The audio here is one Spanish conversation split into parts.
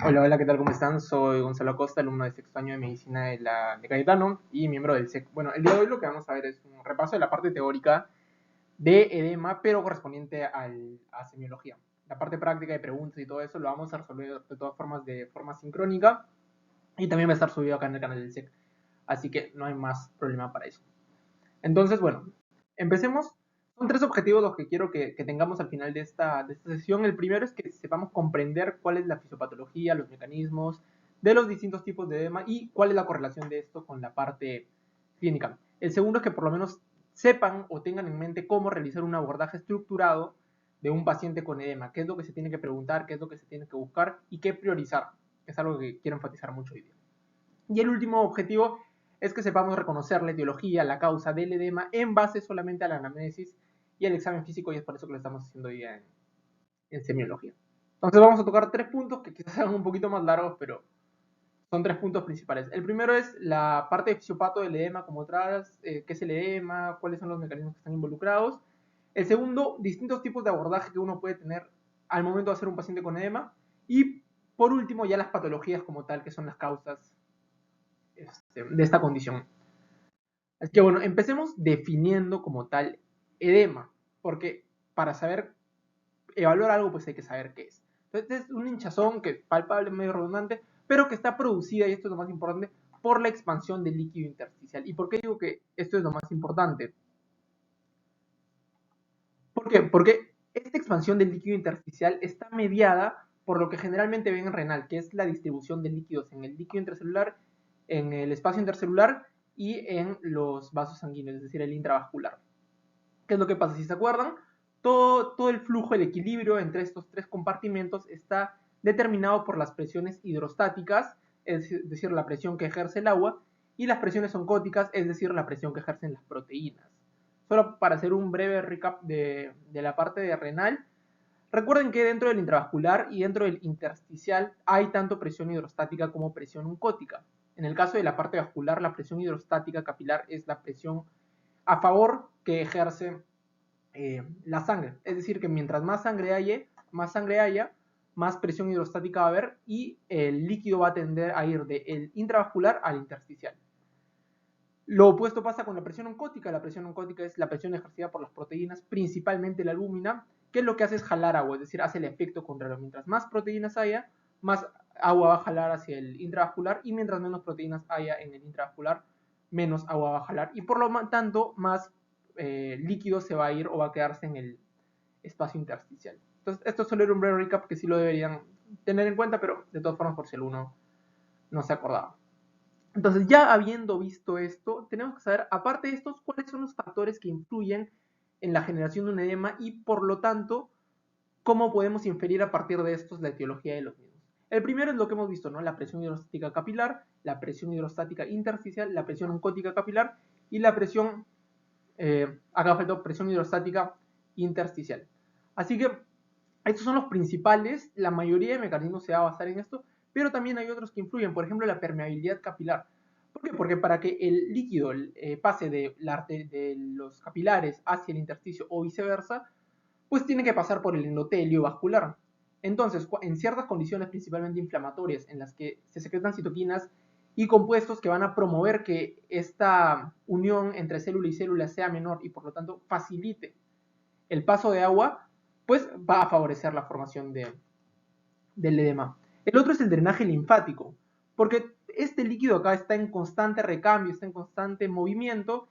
Hola, hola, ¿qué tal? ¿Cómo están? Soy Gonzalo Acosta, alumno de sexto año de medicina de Cayetano y miembro del SEC. Bueno, el día de hoy lo que vamos a ver es un repaso de la parte teórica de edema, pero correspondiente a semiología. La parte práctica de preguntas y todo eso lo vamos a resolver de todas formas de forma sincrónica y también va a estar subido acá en el canal del SEC. Así que no hay más problema para eso. Entonces, bueno, empecemos. Son tres objetivos los que quiero que tengamos al final de esta sesión. El primero es que sepamos comprender cuál es la fisiopatología, los mecanismos de los distintos tipos de edema y cuál es la correlación de esto con la parte clínica. El segundo es que por lo menos sepan o tengan en mente cómo realizar un abordaje estructurado de un paciente con edema, qué es lo que se tiene que preguntar, qué es lo que se tiene que buscar y qué priorizar. Es algo que quiero enfatizar mucho hoy día. Y el último objetivo es que sepamos reconocer la etiología, la causa del edema en base solamente a la anamnesis y el examen físico, y es por eso que lo estamos haciendo hoy en semiología. Entonces vamos a tocar tres puntos que quizás sean un poquito más largos, pero son tres puntos principales. El primero es la parte de fisiopato del edema como otras, qué es el edema, cuáles son los mecanismos que están involucrados. El segundo, distintos tipos de abordaje que uno puede tener al momento de hacer un paciente con edema. Y por último, ya las patologías como tal, que son las causas de esta condición. Es que bueno, empecemos definiendo como tal edema, porque para saber evaluar algo pues hay que saber qué es. Entonces es un hinchazón que es palpable, medio redundante, pero que está producida, y esto es lo más importante, por la expansión del líquido intersticial. ¿Y por qué digo que esto es lo más importante? ¿Por qué? Porque esta expansión del líquido intersticial está mediada por lo que generalmente ven en renal, que es la distribución de líquidos en el líquido intracelular, en el espacio intercelular y en los vasos sanguíneos, es decir, el intravascular. ¿Qué es lo que pasa? Si se acuerdan, todo el flujo, el equilibrio entre estos tres compartimentos está determinado por las presiones hidrostáticas, es decir, la presión que ejerce el agua, y las presiones oncóticas, es decir, la presión que ejercen las proteínas. Solo para hacer un breve recap de la parte de renal, recuerden que dentro del intravascular y dentro del intersticial hay tanto presión hidrostática como presión oncótica. En el caso de la parte vascular, la presión hidrostática capilar es la presión a favor que ejerce la sangre. Es decir, que mientras más sangre haya, más presión hidrostática va a haber y el líquido va a tender a ir del intravascular al intersticial. Lo opuesto pasa con la presión oncótica. La presión oncótica es la presión ejercida por las proteínas, principalmente la albúmina, que lo que hace es jalar agua, es decir, hace el efecto contrario. Mientras más proteínas haya, más agua va a jalar hacia el intravascular, y mientras menos proteínas haya en el intravascular, menos agua va a jalar, y por lo tanto más líquido se va a ir o va a quedarse en el espacio intersticial. Entonces, esto solo era un breve recap que sí lo deberían tener en cuenta, pero de todas formas por si alguno no se acordaba. Entonces, ya habiendo visto esto, tenemos que saber, aparte de estos, cuáles son los factores que influyen en la generación de un edema y, por lo tanto, cómo podemos inferir a partir de estos la etiología de los mismos. El primero es lo que hemos visto, ¿no? La presión hidrostática capilar, la presión hidrostática intersticial, la presión oncótica capilar y la presión, acá faltó presión hidrostática intersticial. Así que estos son los principales, la mayoría de mecanismos se va a basar en esto, pero también hay otros que influyen, por ejemplo la permeabilidad capilar. ¿Por qué? Porque para que el líquido pase de los capilares hacia el intersticio o viceversa, pues tiene que pasar por el endotelio vascular. Entonces, en ciertas condiciones principalmente inflamatorias, en las que se secretan citoquinas y compuestos que van a promover que esta unión entre célula y célula sea menor y por lo tanto facilite el paso de agua, pues va a favorecer la formación del edema. El otro es el drenaje linfático, porque este líquido acá está en constante recambio, está en constante movimiento,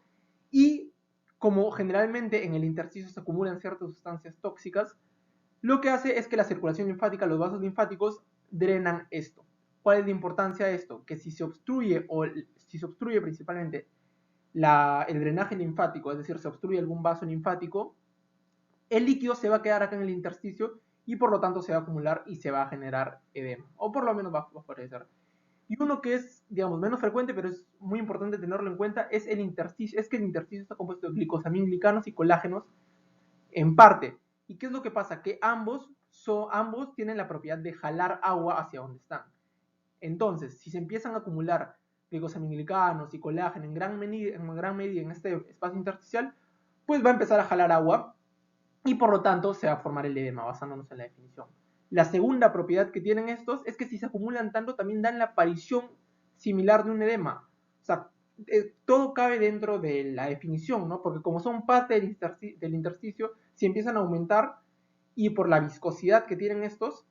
y como generalmente en el intersticio se acumulan ciertas sustancias tóxicas, lo que hace es que la circulación linfática, los vasos linfáticos, drenan esto. ¿Cuál es la importancia de esto? Que si se obstruye, o si se obstruye principalmente el drenaje linfático, es decir, se obstruye algún vaso linfático, el líquido se va a quedar acá en el intersticio y por lo tanto se va a acumular y se va a generar edema, o por lo menos va a aparecer. Y uno que es, digamos, menos frecuente, pero es muy importante tenerlo en cuenta, es el intersticio. Es que el intersticio está compuesto de glicosamínglicanos y colágenos en parte. ¿Y qué es lo que pasa? Que ambos tienen la propiedad de jalar agua hacia donde están. Entonces, si se empiezan a acumular glicosamínglicanos y colágeno en gran medida en este espacio intersticial, pues va a empezar a jalar agua y por lo tanto se va a formar el edema, basándonos en la definición. La segunda propiedad que tienen estos es que si se acumulan tanto también dan la aparición similar de un edema. O sea, todo cabe dentro de la definición, ¿no? Porque como son parte del intersticio, si empiezan a aumentar y por la viscosidad que tienen estos,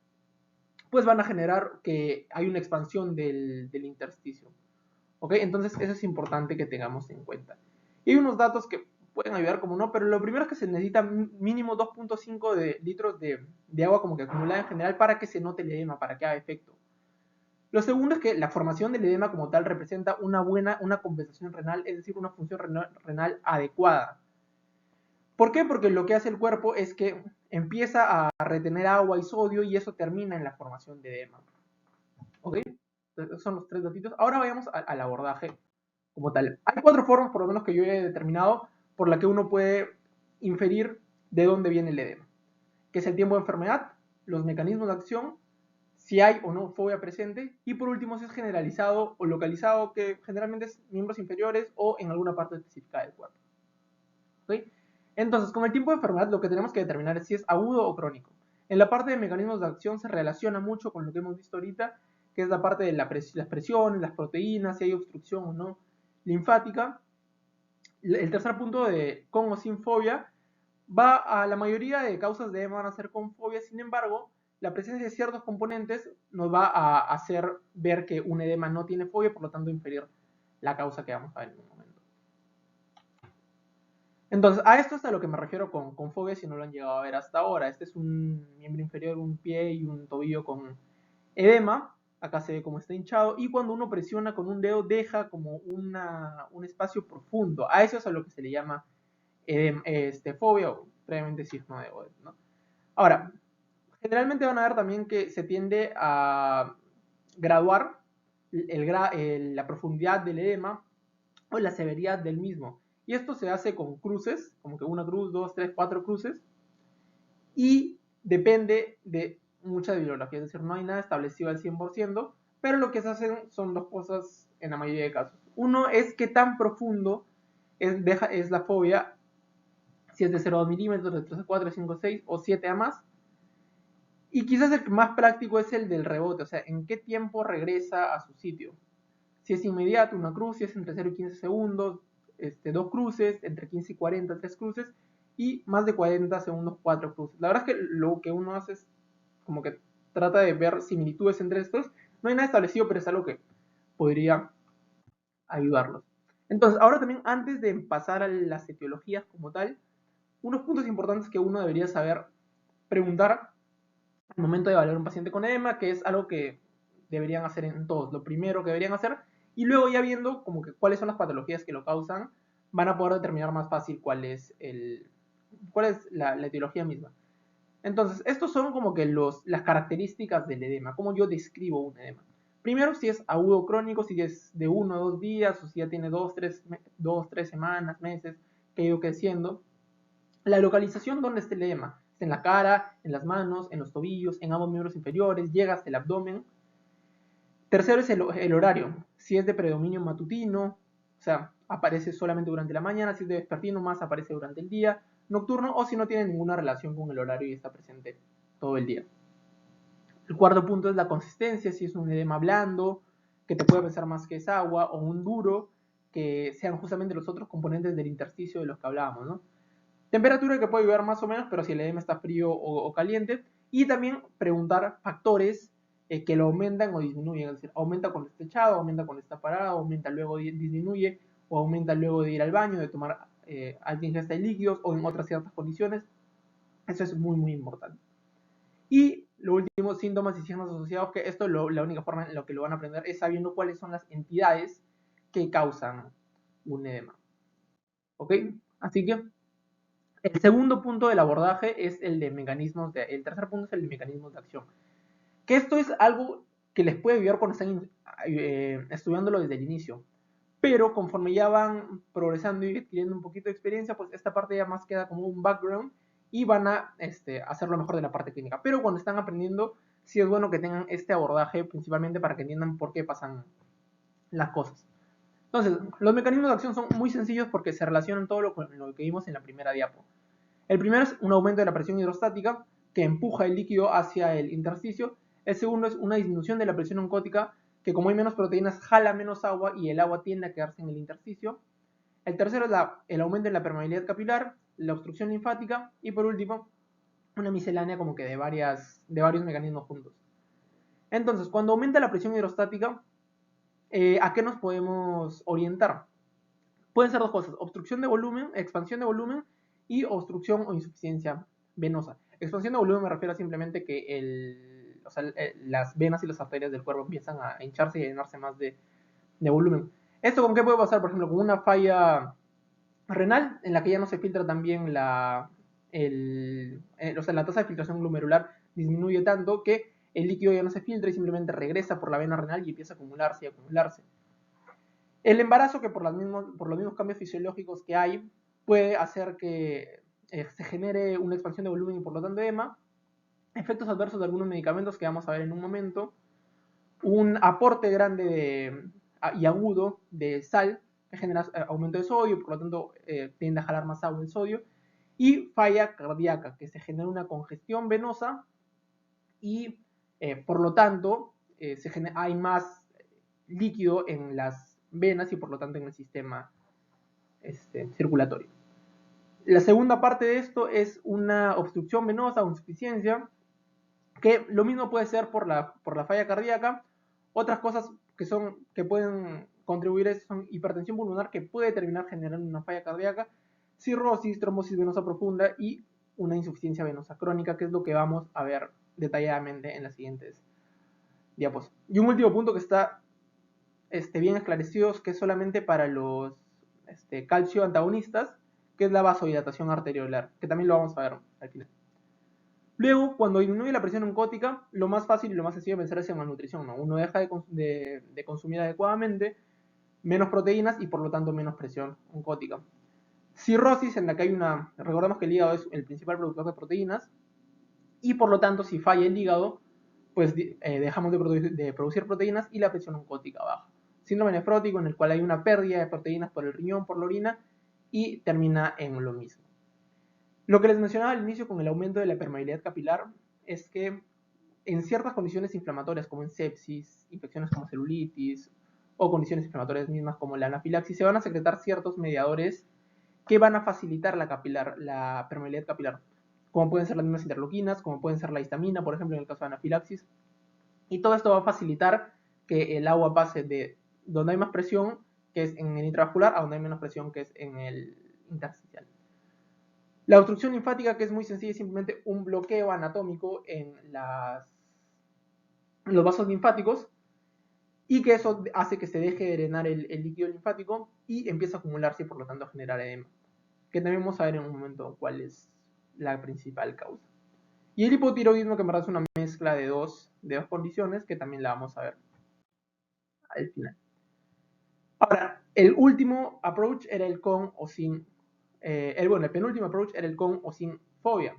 pues van a generar que hay una expansión del intersticio. ¿Ok? Entonces eso es importante que tengamos en cuenta. Y hay unos datos que pueden ayudar como no, pero lo primero es que se necesita mínimo 2.5 litros de agua como que acumulada en general para que se note el edema, para que haga efecto. Lo segundo es que la formación del edema como tal representa una compensación renal, es decir, una función renal adecuada. ¿Por qué? Porque lo que hace el cuerpo es que empieza a retener agua y sodio y eso termina en la formación de edema. ¿Ok? Entonces, esos son los 3 datitos. Ahora vayamos al abordaje como tal. Hay 4 formas, por lo menos que yo he determinado, por la que uno puede inferir de dónde viene el edema, que es el tiempo de enfermedad, los mecanismos de acción, si hay o no fobia presente, y por último si es generalizado o localizado, que generalmente es miembros inferiores o en alguna parte específica del cuerpo. ¿Okay? Entonces, con el tiempo de enfermedad lo que tenemos que determinar es si es agudo o crónico. En la parte de mecanismos de acción se relaciona mucho con lo que hemos visto ahorita, que es la parte de las presiones, las proteínas, si hay obstrucción o no linfática. El tercer punto de con o sin fobia va a la mayoría de causas de edema van a ser con fobia, sin embargo, la presencia de ciertos componentes nos va a hacer ver que un edema no tiene fobia, por lo tanto inferir la causa que vamos a ver en un momento. Entonces, a esto es a lo que me refiero con fobia si no lo han llegado a ver hasta ahora. Este es un miembro inferior, un pie y un tobillo con edema. Acá se ve como está hinchado. Y cuando uno presiona con un dedo, deja como un espacio profundo. A eso es a lo que se le llama fobia o previamente signo de Ode, ¿no? Ahora, generalmente van a ver también que se tiende a graduar la profundidad del edema o la severidad del mismo. Y esto se hace con cruces, como que una cruz, 2, 3, 4 cruces, y depende de mucha bibliografía, es decir, no hay nada establecido al 100%, pero lo que se hacen son 2 cosas en la mayoría de casos. Uno es qué tan profundo es la fobia, si es de 0 a 2 milímetros, de 3 a 4, 5 a 6 o 7 a más. Y quizás el más práctico es el del rebote, o sea, en qué tiempo regresa a su sitio. Si es inmediato, una cruz, si es entre 0 y 15 segundos, 2 cruces, entre 15 y 40, 3 cruces, y más de 40 segundos, 4 cruces. La verdad es que lo que uno hace es como que trata de ver similitudes entre estos. No hay nada establecido, pero es algo que podría ayudarlos. Entonces, ahora también, antes de pasar a las etiologías como tal, unos puntos importantes que uno debería saber preguntar al momento de evaluar un paciente con edema, que es algo que deberían hacer en todos, lo primero que deberían hacer, y luego ya viendo como que cuáles son las patologías que lo causan, van a poder determinar más fácil cuál es la etiología misma. Entonces, estos son como que las características del edema, cómo yo describo un edema. Primero, si es agudo o crónico, si es de 1 o 2 días, o si ya tiene 2, 3 semanas, meses, que ha ido creciendo. La localización donde está el edema. Está en la cara, en las manos, en los tobillos, en ambos miembros inferiores, llega hasta el abdomen. Tercero es el horario. Si es de predominio matutino, o sea, aparece solamente durante la mañana, si es de vespertino, más aparece durante el día, nocturno, o si no tiene ninguna relación con el horario y está presente todo el día. El cuarto punto es la consistencia, si es un edema blando, que te puede pensar más que es agua, o un duro, que sean justamente los otros componentes del intersticio de los que hablábamos, ¿no? Temperatura que puede ayudar más o menos, pero si el edema está frío o caliente. Y también preguntar factores que lo aumentan o disminuyen. Es decir, aumenta cuando está echado, aumenta cuando está parado, aumenta luego disminuye, o aumenta luego de ir al baño, de tomar alta ingesta de líquidos o en otras ciertas condiciones. Eso es muy, muy importante. Y lo último, síntomas y signos asociados, que esto la única forma en la que lo van a aprender es sabiendo cuáles son las entidades que causan un edema. ¿Ok? Así que el segundo punto del abordaje es el de mecanismos el tercer punto es el de mecanismos de acción. Que esto es algo que les puede ayudar cuando están estudiándolo desde el inicio. Pero conforme ya van progresando y adquiriendo un poquito de experiencia, pues esta parte ya más queda como un background y van a hacer lo mejor de la parte clínica. Pero cuando están aprendiendo, sí es bueno que tengan este abordaje principalmente para que entiendan por qué pasan las cosas. Entonces, los mecanismos de acción son muy sencillos porque se relacionan todo con lo que vimos en la primera diapo. El primero es un aumento de la presión hidrostática, que empuja el líquido hacia el intersticio. El segundo es una disminución de la presión oncótica, que como hay menos proteínas jala menos agua y el agua tiende a quedarse en el intersticio. El tercero es el aumento en la permeabilidad capilar, la obstrucción linfática y por último una miscelánea como que de varios mecanismos juntos. Entonces, cuando aumenta la presión hidrostática, ¿a qué nos podemos orientar? Pueden ser dos cosas: obstrucción de volumen, expansión de volumen y obstrucción o insuficiencia venosa. Expansión de volumen me refiero a simplemente que las venas y las arterias del cuerpo empiezan a hincharse y a llenarse más de volumen. ¿Esto con qué puede pasar? Por ejemplo, con una falla renal en la que ya no se filtra también la tasa de filtración glomerular disminuye tanto que el líquido ya no se filtra y simplemente regresa por la vena renal y empieza a acumularse y acumularse. El embarazo, que por los mismos cambios fisiológicos que hay, puede hacer que se genere una expansión de volumen y por lo tanto edema. Efectos adversos de algunos medicamentos que vamos a ver en un momento. Un aporte grande y agudo de sal que genera aumento de sodio, por lo tanto tiende a jalar más agua el sodio. Y falla cardíaca, que se genera una congestión venosa y por lo tanto hay más líquido en las venas y por lo tanto en el sistema circulatorio. La segunda parte de esto es una obstrucción venosa o insuficiencia, que lo mismo puede ser por la falla cardíaca. Otras cosas que pueden contribuir son hipertensión pulmonar, que puede terminar generando una falla cardíaca, cirrosis, trombosis venosa profunda y una insuficiencia venosa crónica, que es lo que vamos a ver detalladamente en las siguientes diapos. Y un último punto que está bien esclarecido, que es solamente para los calcio antagonistas, que es la vasodilatación arteriolar, que también lo vamos a ver al final. Luego, cuando disminuye la presión oncótica, lo más fácil y lo más sencillo de pensar es en malnutrición, ¿no? Uno deja de consumir adecuadamente, menos proteínas y por lo tanto menos presión oncótica. Cirrosis, en la que recordemos que el hígado es el principal productor de proteínas, y por lo tanto si falla el hígado, pues dejamos de producir proteínas y la presión oncótica baja. Síndrome nefrótico, en el cual hay una pérdida de proteínas por el riñón, por la orina, y termina en lo mismo. Lo que les mencionaba al inicio con el aumento de la permeabilidad capilar es que en ciertas condiciones inflamatorias como en sepsis, infecciones como celulitis o condiciones inflamatorias mismas como la anafilaxis, se van a secretar ciertos mediadores que van a facilitar la permeabilidad capilar, como pueden ser las mismas interleuquinas, como pueden ser la histamina, por ejemplo, en el caso de anafilaxis. Y todo esto va a facilitar que el agua pase de donde hay más presión, que es en el intravascular, a donde hay menos presión, que es en el intersticial. La obstrucción linfática, que es muy sencilla, es simplemente un bloqueo anatómico en los vasos linfáticos, y que eso hace que se deje de drenar el líquido linfático y empieza a acumularse y por lo tanto a generar edema, que también vamos a ver en un momento cuál es la principal causa. Y el hipotiroidismo, que en verdad es una mezcla de dos condiciones, que también la vamos a ver al final. Ahora, el último approach era el con o sin, el penúltimo approach era el con o sin fobia.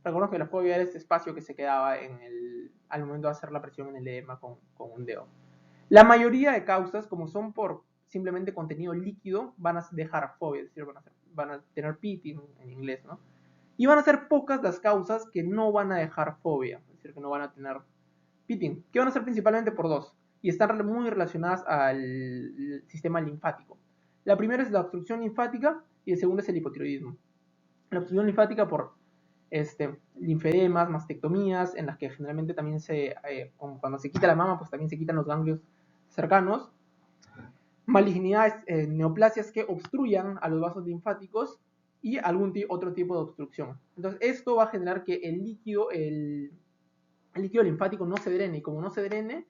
Recuerdo que la fobia era este espacio que se quedaba al momento de hacer la presión en el edema con un dedo. La mayoría de causas, como son por simplemente contenido líquido, van a dejar fobia, es decir, van a tener pitting en inglés, ¿no? Y van a ser pocas las causas que no van a dejar fobia, es decir, que no van a tener pitting, que van a ser principalmente por dos, y están muy relacionadas al sistema linfático. La primera es la obstrucción linfática y el segundo es el hipotiroidismo. La obstrucción linfática por linfedemas, mastectomías, en las que generalmente también cuando se quita la mama, pues también se quitan los ganglios cercanos. Malignidades, neoplasias que obstruyan a los vasos linfáticos y algún otro tipo de obstrucción. Entonces, esto va a generar que el líquido linfático no se drene, y como no se drene,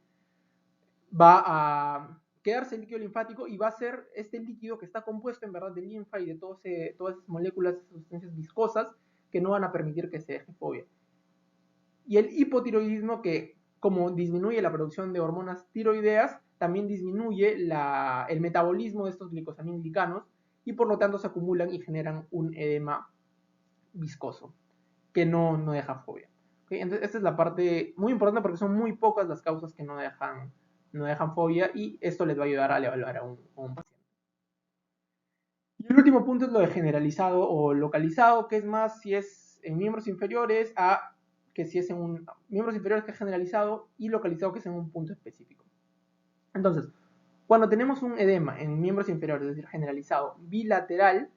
va a quedarse el líquido linfático y va a ser este líquido que está compuesto en verdad de linfa y de todas esas moléculas, sustancias viscosas que no van a permitir que se deje fobia. Y el hipotiroidismo, que como disminuye la producción de hormonas tiroideas, también disminuye el metabolismo de estos glicosamínglicanos y por lo tanto se acumulan y generan un edema viscoso que no deja fobia. ¿Okay? Entonces esta es la parte muy importante porque son muy pocas las causas que no dejan fobia y esto les va a ayudar a evaluar a un paciente. Y el último punto es lo de generalizado o localizado, que es más si es en miembros inferiores a que si es en un miembros inferiores que es generalizado y localizado que es en un punto específico. Entonces, cuando tenemos un edema en miembros inferiores, es decir, generalizado, bilateral,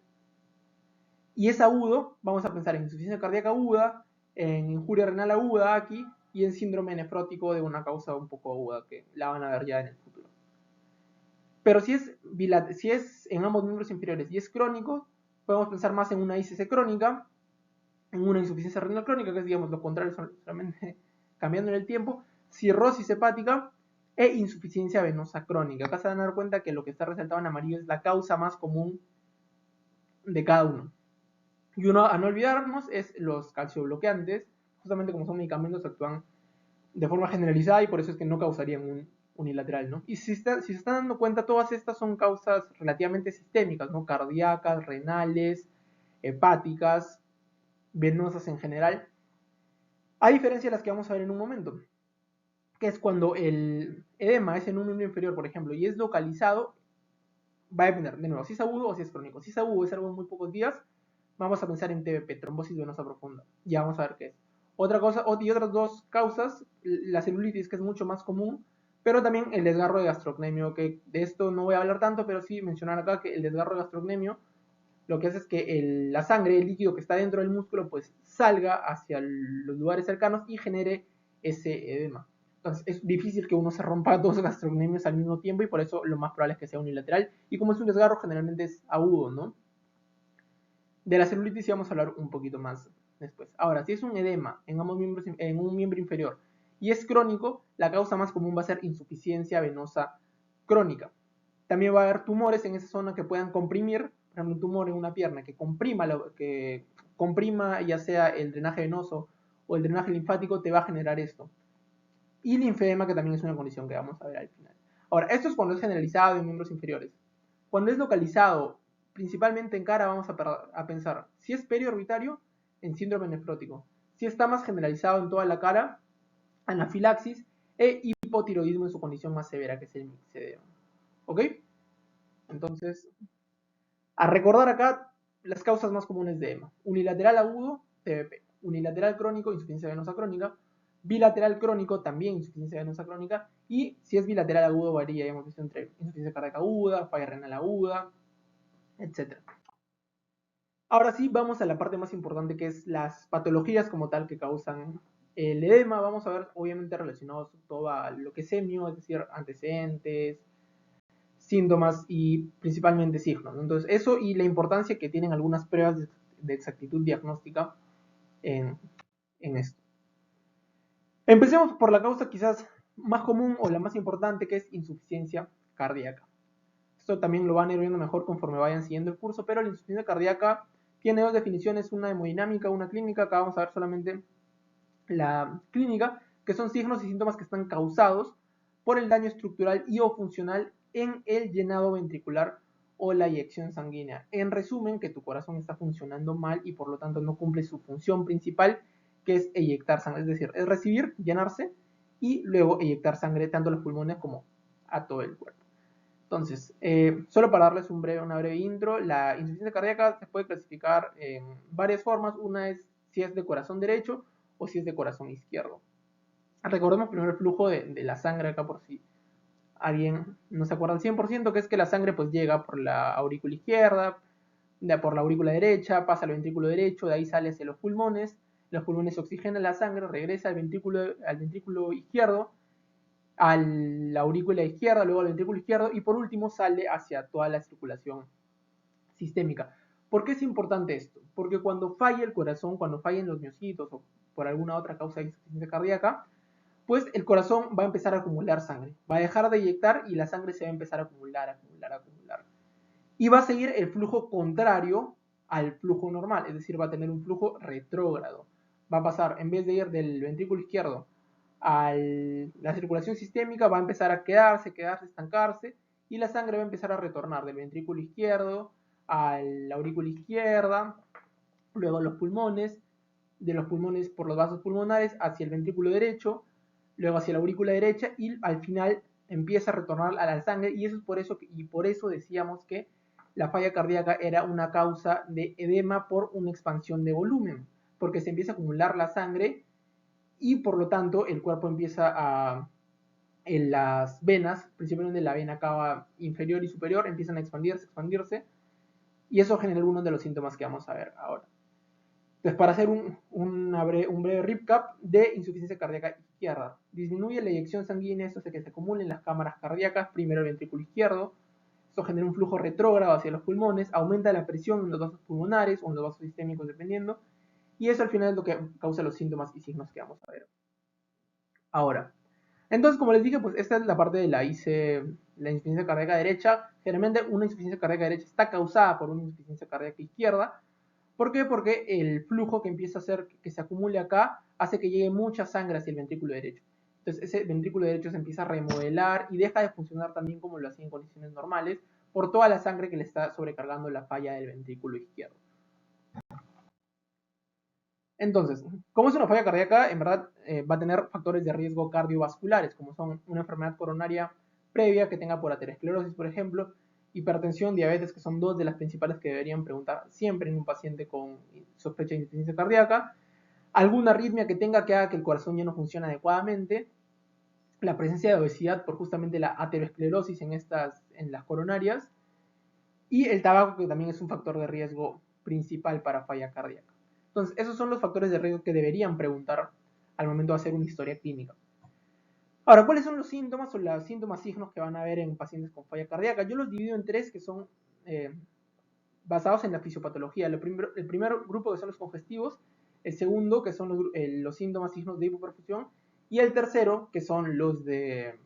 y es agudo, vamos a pensar en insuficiencia cardíaca aguda, en injuria renal aguda aquí, y en síndrome nefrótico de una causa un poco aguda, que la van a ver ya en el futuro. Pero si es en ambos miembros inferiores y es crónico, podemos pensar más en una ICC crónica, en una insuficiencia renal crónica, que es, digamos, lo contrario, solamente cambiando en el tiempo, cirrosis hepática e insuficiencia venosa crónica. Acá se van a dar cuenta que lo que está resaltado en amarillo es la causa más común de cada uno. Y uno a no olvidarnos es los calciobloqueantes, justamente como son medicamentos, actúan de forma generalizada y por eso es que no causarían un unilateral, ¿no? Y si se están dando cuenta, todas estas son causas relativamente sistémicas, ¿no? Cardíacas, renales, hepáticas, venosas en general, a diferencia de las que vamos a ver en un momento, que es cuando el edema es en un miembro inferior, por ejemplo, y es localizado, va a depender, de nuevo, si es agudo o si es crónico. Si es agudo, es algo en muy pocos días, vamos a pensar en TBP, trombosis venosa profunda. Ya vamos a ver qué es. Otra cosa, y otras dos causas, la celulitis, que es mucho más común, pero también el desgarro de gastrocnemio, que de esto no voy a hablar tanto, pero sí mencionar acá que el desgarro de gastrocnemio lo que hace es que la sangre, el líquido que está dentro del músculo, pues salga hacia los lugares cercanos y genere ese edema. Entonces es difícil que uno se rompa dos gastrocnemios al mismo tiempo y por eso lo más probable es que sea unilateral. Y como es un desgarro, generalmente es agudo, ¿no? De la celulitis sí vamos a hablar un poquito más después. Ahora, si es un edema en ambos miembros, en un miembro inferior y es crónico, la causa más común va a ser insuficiencia venosa crónica. También va a haber tumores en esa zona que puedan comprimir, por ejemplo, un tumor en una pierna que comprima ya sea el drenaje venoso o el drenaje linfático, te va a generar esto. Y linfedema, que también es una condición que vamos a ver al final. Ahora, esto es cuando es generalizado en miembros inferiores. Cuando es localizado, principalmente en cara, vamos a pensar si es periorbitario, en síndrome nefrótico. Si está más generalizado en toda la cara, anafilaxis e hipotiroidismo en su condición más severa, que es el mixedema. ¿Ok? Entonces, a recordar acá las causas más comunes de EMA. Unilateral agudo, TBP. Unilateral crónico, insuficiencia venosa crónica. Bilateral crónico, también insuficiencia venosa crónica. Y si es bilateral agudo, varía, ya hemos visto, entre insuficiencia cardíaca aguda, falla renal aguda, etc. Ahora sí, vamos a la parte más importante, que es las patologías como tal que causan el edema. Vamos a ver, obviamente, relacionados todo a lo que es semio, es decir, antecedentes, síntomas y principalmente signos, ¿no? Entonces, eso y la importancia que tienen algunas pruebas de exactitud diagnóstica en esto. Empecemos por la causa quizás más común o la más importante, que es insuficiencia cardíaca. Esto también lo van a ir viendo mejor conforme vayan siguiendo el curso, pero la insuficiencia cardíaca tiene dos definiciones, una hemodinámica, una clínica. Acá vamos a ver solamente la clínica, que son signos y síntomas que están causados por el daño estructural y o funcional en el llenado ventricular o la eyección sanguínea. En resumen, que tu corazón está funcionando mal y por lo tanto no cumple su función principal, que es eyectar sangre, es decir, es recibir, llenarse y luego eyectar sangre tanto a los pulmones como a todo el cuerpo. Entonces, solo para darles una breve intro, la insuficiencia cardíaca se puede clasificar en varias formas. Una es si es de corazón derecho o si es de corazón izquierdo. Recordemos primero el flujo de la sangre acá, por si alguien no se acuerda al 100%, que es que la sangre pues llega por la aurícula izquierda, por la aurícula derecha, pasa al ventrículo derecho, de ahí sale hacia los pulmones oxigenan la sangre, regresa al ventrículo izquierdo, a la aurícula izquierda, luego al ventrículo izquierdo y por último sale hacia toda la circulación sistémica. ¿Por qué es importante esto? Porque cuando falla el corazón, cuando fallen los miocitos o por alguna otra causa de insuficiencia cardíaca, pues el corazón va a empezar a acumular sangre, va a dejar de eyectar y la sangre se va a empezar a acumular. Y va a seguir el flujo contrario al flujo normal, es decir, va a tener un flujo retrógrado. Va a pasar, en vez de ir del ventrículo izquierdo a la circulación sistémica, va a empezar a quedarse, estancarse, y la sangre va a empezar a retornar del ventrículo izquierdo a la aurícula izquierda, luego a los pulmones, de los pulmones por los vasos pulmonares hacia el ventrículo derecho, luego hacia la aurícula derecha y al final empieza a retornar a la sangre y eso es por eso decíamos que la falla cardíaca era una causa de edema por una expansión de volumen, porque se empieza a acumular la sangre y por lo tanto el cuerpo empieza en las venas, principalmente la vena cava inferior y superior, empiezan a expandirse, y eso genera algunos de los síntomas que vamos a ver ahora. Entonces, para hacer un breve recap de insuficiencia cardíaca izquierda, disminuye la eyección sanguínea, eso hace que se acumulen las cámaras cardíacas, primero el ventrículo izquierdo, esto genera un flujo retrógrado hacia los pulmones, aumenta la presión en los vasos pulmonares o en los vasos sistémicos dependiendo, y eso al final es lo que causa los síntomas y signos que vamos a ver ahora. Entonces, como les dije, pues esta es la parte de la insuficiencia cardíaca derecha. Generalmente una insuficiencia cardíaca derecha está causada por una insuficiencia cardíaca izquierda. ¿Por qué? Porque el flujo que empieza a hacer que se acumule acá hace que llegue mucha sangre hacia el ventrículo derecho. Entonces ese ventrículo derecho se empieza a remodelar y deja de funcionar también como lo hacía en condiciones normales por toda la sangre que le está sobrecargando la falla del ventrículo izquierdo. Entonces, ¿cómo es una falla cardíaca? En verdad va a tener factores de riesgo cardiovasculares, como son una enfermedad coronaria previa que tenga por aterosclerosis, por ejemplo, hipertensión, diabetes, que son dos de las principales que deberían preguntar siempre en un paciente con sospecha de insuficiencia cardíaca, alguna arritmia que tenga que haga que el corazón ya no funcione adecuadamente, la presencia de obesidad por justamente la aterosclerosis en las coronarias, y el tabaco, que también es un factor de riesgo principal para falla cardíaca. Entonces, esos son los factores de riesgo que deberían preguntar al momento de hacer una historia clínica. Ahora, ¿cuáles son los síntomas o los síntomas signos que van a ver en pacientes con falla cardíaca? Yo los divido en tres que son basados en la fisiopatología. El primer grupo que son los congestivos, el segundo que son los síntomas signos de hipoperfusión, y el tercero que son los de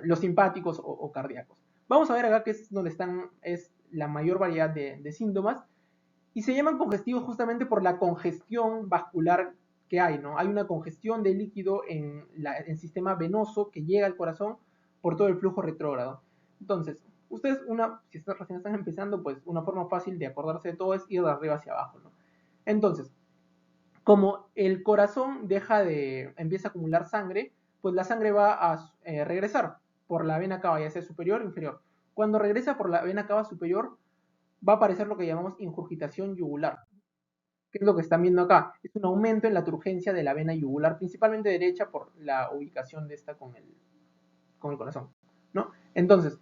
los simpáticos o cardíacos. Vamos a ver acá que es donde es la mayor variedad de síntomas, y se llaman congestivos justamente por la congestión vascular que hay, ¿no? Hay una congestión de líquido en el sistema venoso que llega al corazón por todo el flujo retrógrado. Entonces, ustedes, si recién están empezando, pues una forma fácil de acordarse de todo es ir de arriba hacia abajo, ¿no? Entonces, como el corazón empieza a acumular sangre, pues la sangre va a regresar por la vena cava, ya sea superior o inferior. Cuando regresa por la vena cava superior, va a aparecer lo que llamamos ingurgitación yugular. ¿Qué es lo que están viendo acá? Es un aumento en la turgencia de la vena yugular, principalmente derecha por la ubicación de esta con el corazón, ¿no? Entonces,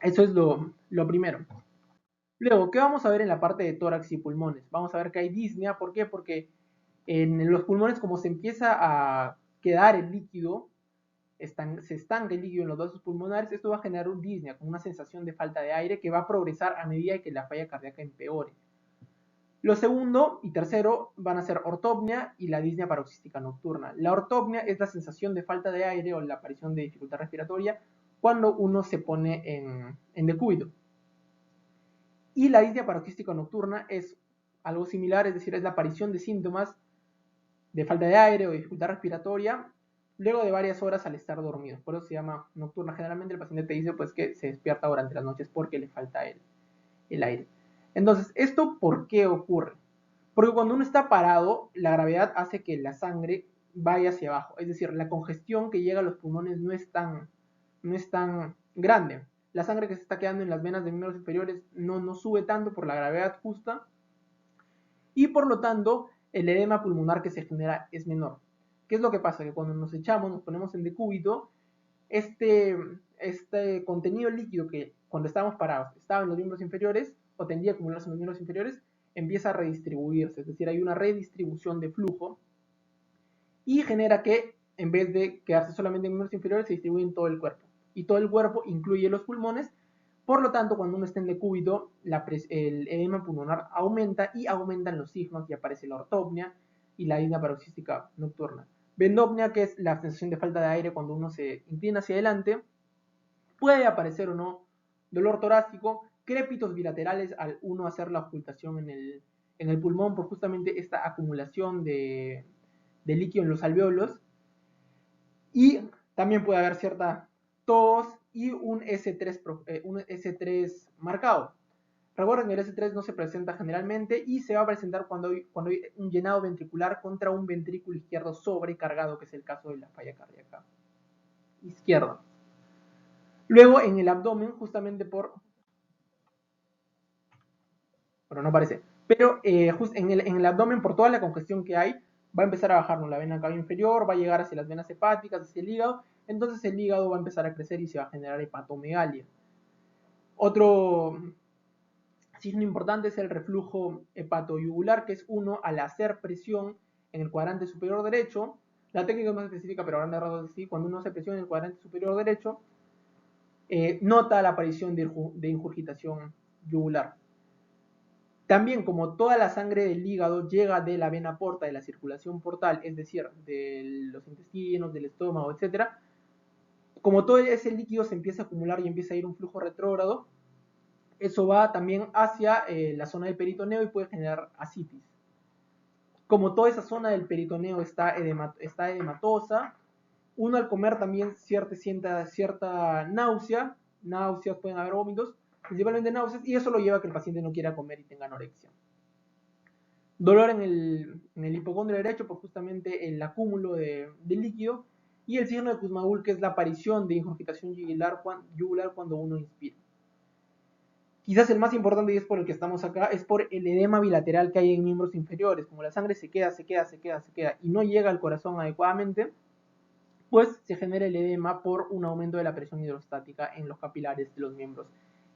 eso es lo primero. Luego, ¿qué vamos a ver en la parte de tórax y pulmones? Vamos a ver que hay disnea. ¿Por qué? Porque en los pulmones, como se empieza a quedar el líquido, se estanca el líquido en los vasos pulmonares, esto va a generar un disnea, como una sensación de falta de aire que va a progresar a medida que la falla cardíaca empeore. Lo segundo y tercero van a ser ortopnia y la disnea paroxística nocturna. La ortopnia es la sensación de falta de aire o la aparición de dificultad respiratoria cuando uno se pone en decúbito. Y la disnea paroxística nocturna es algo similar, es decir, es la aparición de síntomas de falta de aire o dificultad respiratoria luego de varias horas al estar dormido. Por eso se llama nocturna. Generalmente el paciente te dice pues que se despierta durante las noches porque le falta el aire. Entonces, ¿esto por qué ocurre? Porque cuando uno está parado, la gravedad hace que la sangre vaya hacia abajo. Es decir, la congestión que llega a los pulmones no es tan grande. La sangre que se está quedando en las venas de miembros inferiores no sube tanto por la gravedad justa, y por lo tanto el edema pulmonar que se genera es menor. ¿Qué es lo que pasa? Que cuando nos ponemos en decúbito, este contenido líquido que cuando estábamos parados estaba en los miembros inferiores o tendía a acumularse en los miembros inferiores, empieza a redistribuirse, es decir, hay una redistribución de flujo y genera que en vez de quedarse solamente en miembros inferiores se distribuye en todo el cuerpo, y todo el cuerpo incluye los pulmones. Por lo tanto, cuando uno está en decúbito, el edema pulmonar aumenta y aumentan los signos y aparece la ortopnia y la disnea paroxística nocturna. Vendopnia, que es la sensación de falta de aire cuando uno se inclina hacia adelante. Puede aparecer o no dolor torácico, crépitos bilaterales al uno hacer la ocultación en el pulmón por justamente esta acumulación de líquido en los alveolos. Y también puede haber cierta tos y un S3 marcado. Recuerden que el S3 no se presenta generalmente y se va a presentar cuando hay un llenado ventricular contra un ventrículo izquierdo sobrecargado, que es el caso de la falla cardíaca izquierda. Luego en el abdomen, justamente bueno, no aparece, pero en el abdomen, por toda la congestión que hay, va a empezar a bajarnos la vena cava inferior, va a llegar hacia las venas hepáticas, hacia el hígado, entonces el hígado va a empezar a crecer y se va a generar hepatomegalia. Otro signo importante es el reflujo hepatoyugular, que es uno al hacer presión en el cuadrante superior derecho. La técnica es más específica, pero a grandes rasgos así, cuando uno hace presión en el cuadrante superior derecho, nota la aparición de ingurgitación yugular. También, como toda la sangre del hígado llega de la vena porta, de la circulación portal, es decir, de los intestinos, del estómago, etc., como todo ese líquido se empieza a acumular y empieza a ir un flujo retrógrado, eso va también hacia la zona del peritoneo y puede generar ascitis. Como toda esa zona del peritoneo está edematosa, uno al comer también sienta cierta náuseas, pueden haber vómitos, principalmente náuseas, y eso lo lleva a que el paciente no quiera comer y tenga anorexia. Dolor en el hipocondrio derecho por justamente el acúmulo de líquido, y el signo de Kussmaul, que es la aparición de ingurgitación yugular cuando uno inspira. Quizás el más importante, y es por el que estamos acá, es por el edema bilateral que hay en miembros inferiores. Como la sangre se queda y no llega al corazón adecuadamente, pues se genera el edema por un aumento de la presión hidrostática en los capilares de los miembros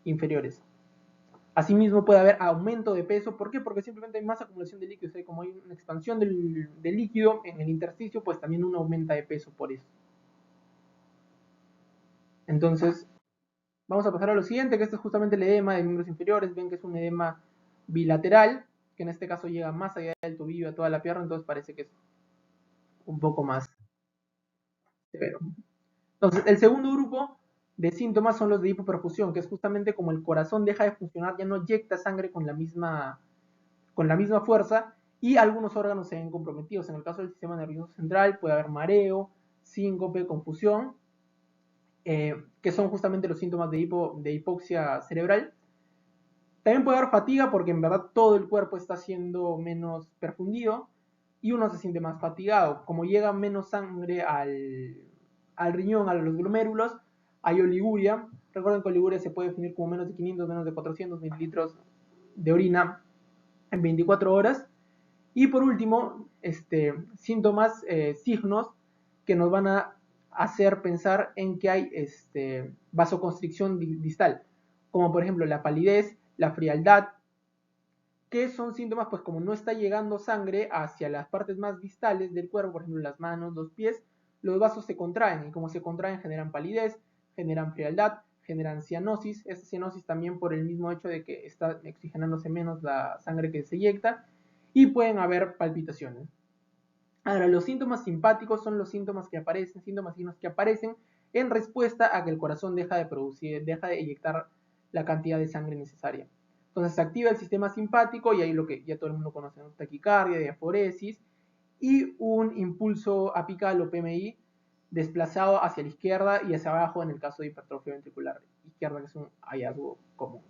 inferiores. Asimismo puede haber aumento de peso. ¿Por qué? Porque simplemente hay más acumulación de líquido. O sea, como hay una expansión del líquido en el intersticio, pues también uno aumenta de peso por eso. Entonces, vamos a pasar a lo siguiente, que este es justamente el edema de miembros inferiores. Ven que es un edema bilateral, que en este caso llega más allá del tobillo a toda la pierna, entonces parece que es un poco más severo. Entonces, el segundo grupo de síntomas son los de hipoperfusión, que es justamente como el corazón deja de funcionar, ya no inyecta sangre con la misma fuerza, y algunos órganos se ven comprometidos. En el caso del sistema nervioso central puede haber mareo, síncope, confusión, que son justamente los síntomas de hipoxia cerebral. También puede haber fatiga porque en verdad todo el cuerpo está siendo menos perfundido y uno se siente más fatigado. Como llega menos sangre al riñón, a los glomérulos, hay oliguria. Recuerden que oliguria se puede definir como menos de 500, menos de 400 mililitros de orina en 24 horas. Y por último, síntomas, signos que nos van a hacer pensar en que hay vasoconstricción distal, como por ejemplo la palidez, la frialdad, que son síntomas, pues como no está llegando sangre hacia las partes más distales del cuerpo, por ejemplo las manos, los pies, los vasos se contraen, y como se contraen generan palidez, generan frialdad, generan cianosis. Esta cianosis también por el mismo hecho de que está oxigenándose menos la sangre que se eyecta, y pueden haber palpitaciones. Ahora, los síntomas simpáticos son los síntomas que aparecen, signos que aparecen en respuesta a que el corazón deja de eyectar la cantidad de sangre necesaria. Entonces se activa el sistema simpático y ahí lo que ya todo el mundo conoce, ¿no? Taquicardia, diaforesis y un impulso apical o PMI desplazado hacia la izquierda y hacia abajo en el caso de hipertrofia ventricular izquierda, que es un hallazgo común.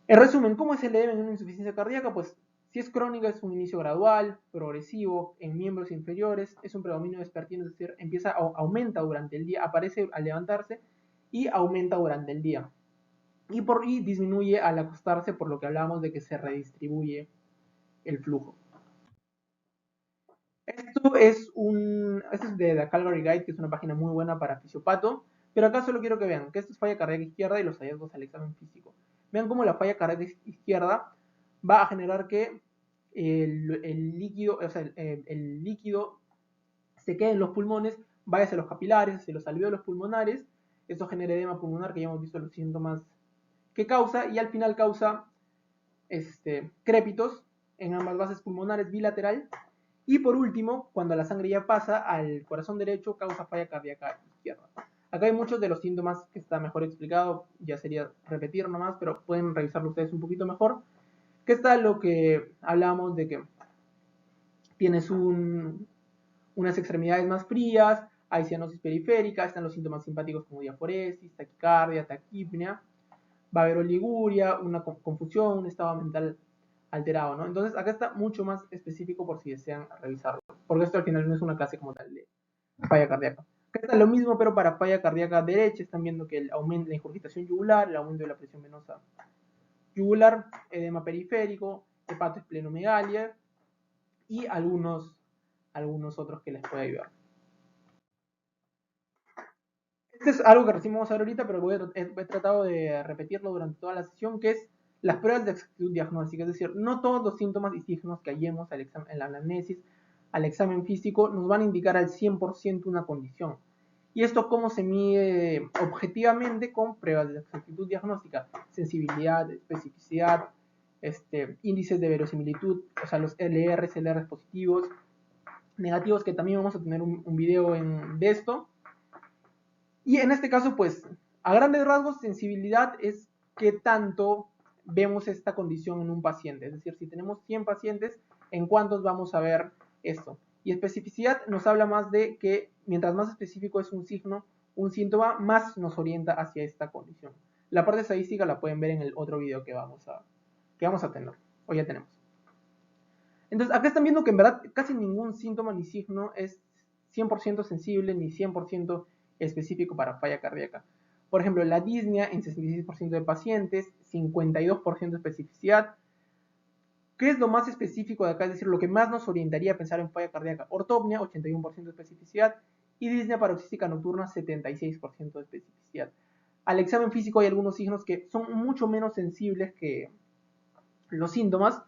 En resumen, ¿cómo es el edema en una insuficiencia cardíaca? Pues si es crónica es un inicio gradual, progresivo, en miembros inferiores, es un predominio vespertino, es decir, aumenta durante el día, aparece al levantarse y aumenta durante el día. Y disminuye al acostarse, por lo que hablábamos de que se redistribuye el flujo. Esto es de la Calgary Guide, que es una página muy buena para fisiopato, pero acá solo quiero que vean que esto es falla cardíaca izquierda y los hallazgos al examen físico. Vean cómo la falla cardíaca izquierda va a generar que el líquido se quede en los pulmones, vaya hacia los capilares, hacia los alvéolos pulmonares. Esto genera edema pulmonar, que ya hemos visto los síntomas que causa, y al final causa crépitos en ambas bases pulmonares bilateral. Y por último, cuando la sangre ya pasa al corazón derecho, causa falla cardíaca izquierda. Acá hay muchos de los síntomas que está mejor explicado, ya sería repetir nomás, pero pueden revisarlo ustedes un poquito mejor. Que está lo que hablamos de que tienes unas extremidades más frías, hay cianosis periférica, están los síntomas simpáticos como diaforesis, taquicardia, taquipnea, va a haber oliguria, una confusión, un estado mental alterado, ¿no? Entonces acá está mucho más específico por si desean revisarlo, porque esto al final no es una clase como tal de falla cardíaca. Acá está lo mismo, pero para falla cardíaca derecha están viendo que el aumento de la ingurgitación yugular, el aumento de la presión venosa yugular, edema periférico, hepatoesplenomegalia y algunos algunos otros que les puede ayudar. Este es algo que recién vamos a ver ahorita, pero he tratado de repetirlo durante toda la sesión, que es las pruebas de exactitud diagnóstica. Es decir, no todos los síntomas y signos que hallemos en la anamnesis, al examen físico, nos van a indicar al 100% una condición. ¿Y esto cómo se mide objetivamente? Con pruebas de exactitud diagnóstica, sensibilidad, especificidad, índices de verosimilitud, o sea, los LRs, LRs positivos, negativos, que también vamos a tener un video de esto. Y en este caso, pues, a grandes rasgos, sensibilidad es qué tanto vemos esta condición en un paciente. Es decir, si tenemos 100 pacientes, ¿en cuántos vamos a ver esto? Y especificidad nos habla más de que mientras más específico es un signo, un síntoma, más nos orienta hacia esta condición. La parte estadística la pueden ver en el otro video que vamos a tener, o ya tenemos. Entonces, acá están viendo que en verdad casi ningún síntoma ni signo es 100% sensible ni 100% específico para falla cardíaca. Por ejemplo, la disnea en 66% de pacientes, 52% de especificidad. ¿Qué es lo más específico de acá? Es decir, lo que más nos orientaría a pensar en falla cardíaca. Ortopnia, 81% de especificidad. Y disnea paroxística nocturna, 76% de especificidad. Al examen físico hay algunos signos que son mucho menos sensibles que los síntomas.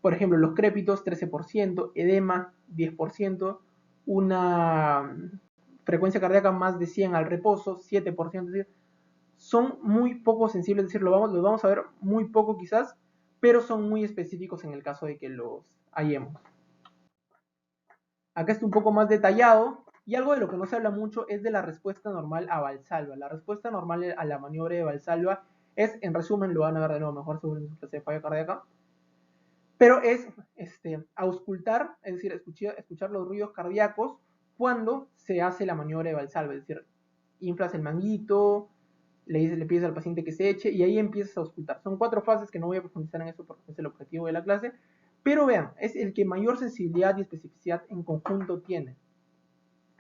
Por ejemplo, los crépitos, 13%, edema, 10%, una frecuencia cardíaca más de 100 al reposo, 7%, es decir, son muy poco sensibles, es decir, los vamos a ver muy poco quizás, pero son muy específicos en el caso de que los hallemos. Acá está un poco más detallado, y algo de lo que no se habla mucho es de la respuesta normal a Valsalva. La respuesta normal a la maniobra de Valsalva es, en resumen, lo van a ver de nuevo mejor según su clase de falla cardíaca, pero es auscultar, es decir, escuchar los ruidos cardíacos cuando se hace la maniobra de Valsalva, es decir, inflas el manguito, le pides al paciente que se eche y ahí empiezas a auscultar. Son 4 fases que no voy a profundizar en eso porque es el objetivo de la clase, pero vean, es el que mayor sensibilidad y especificidad en conjunto tiene.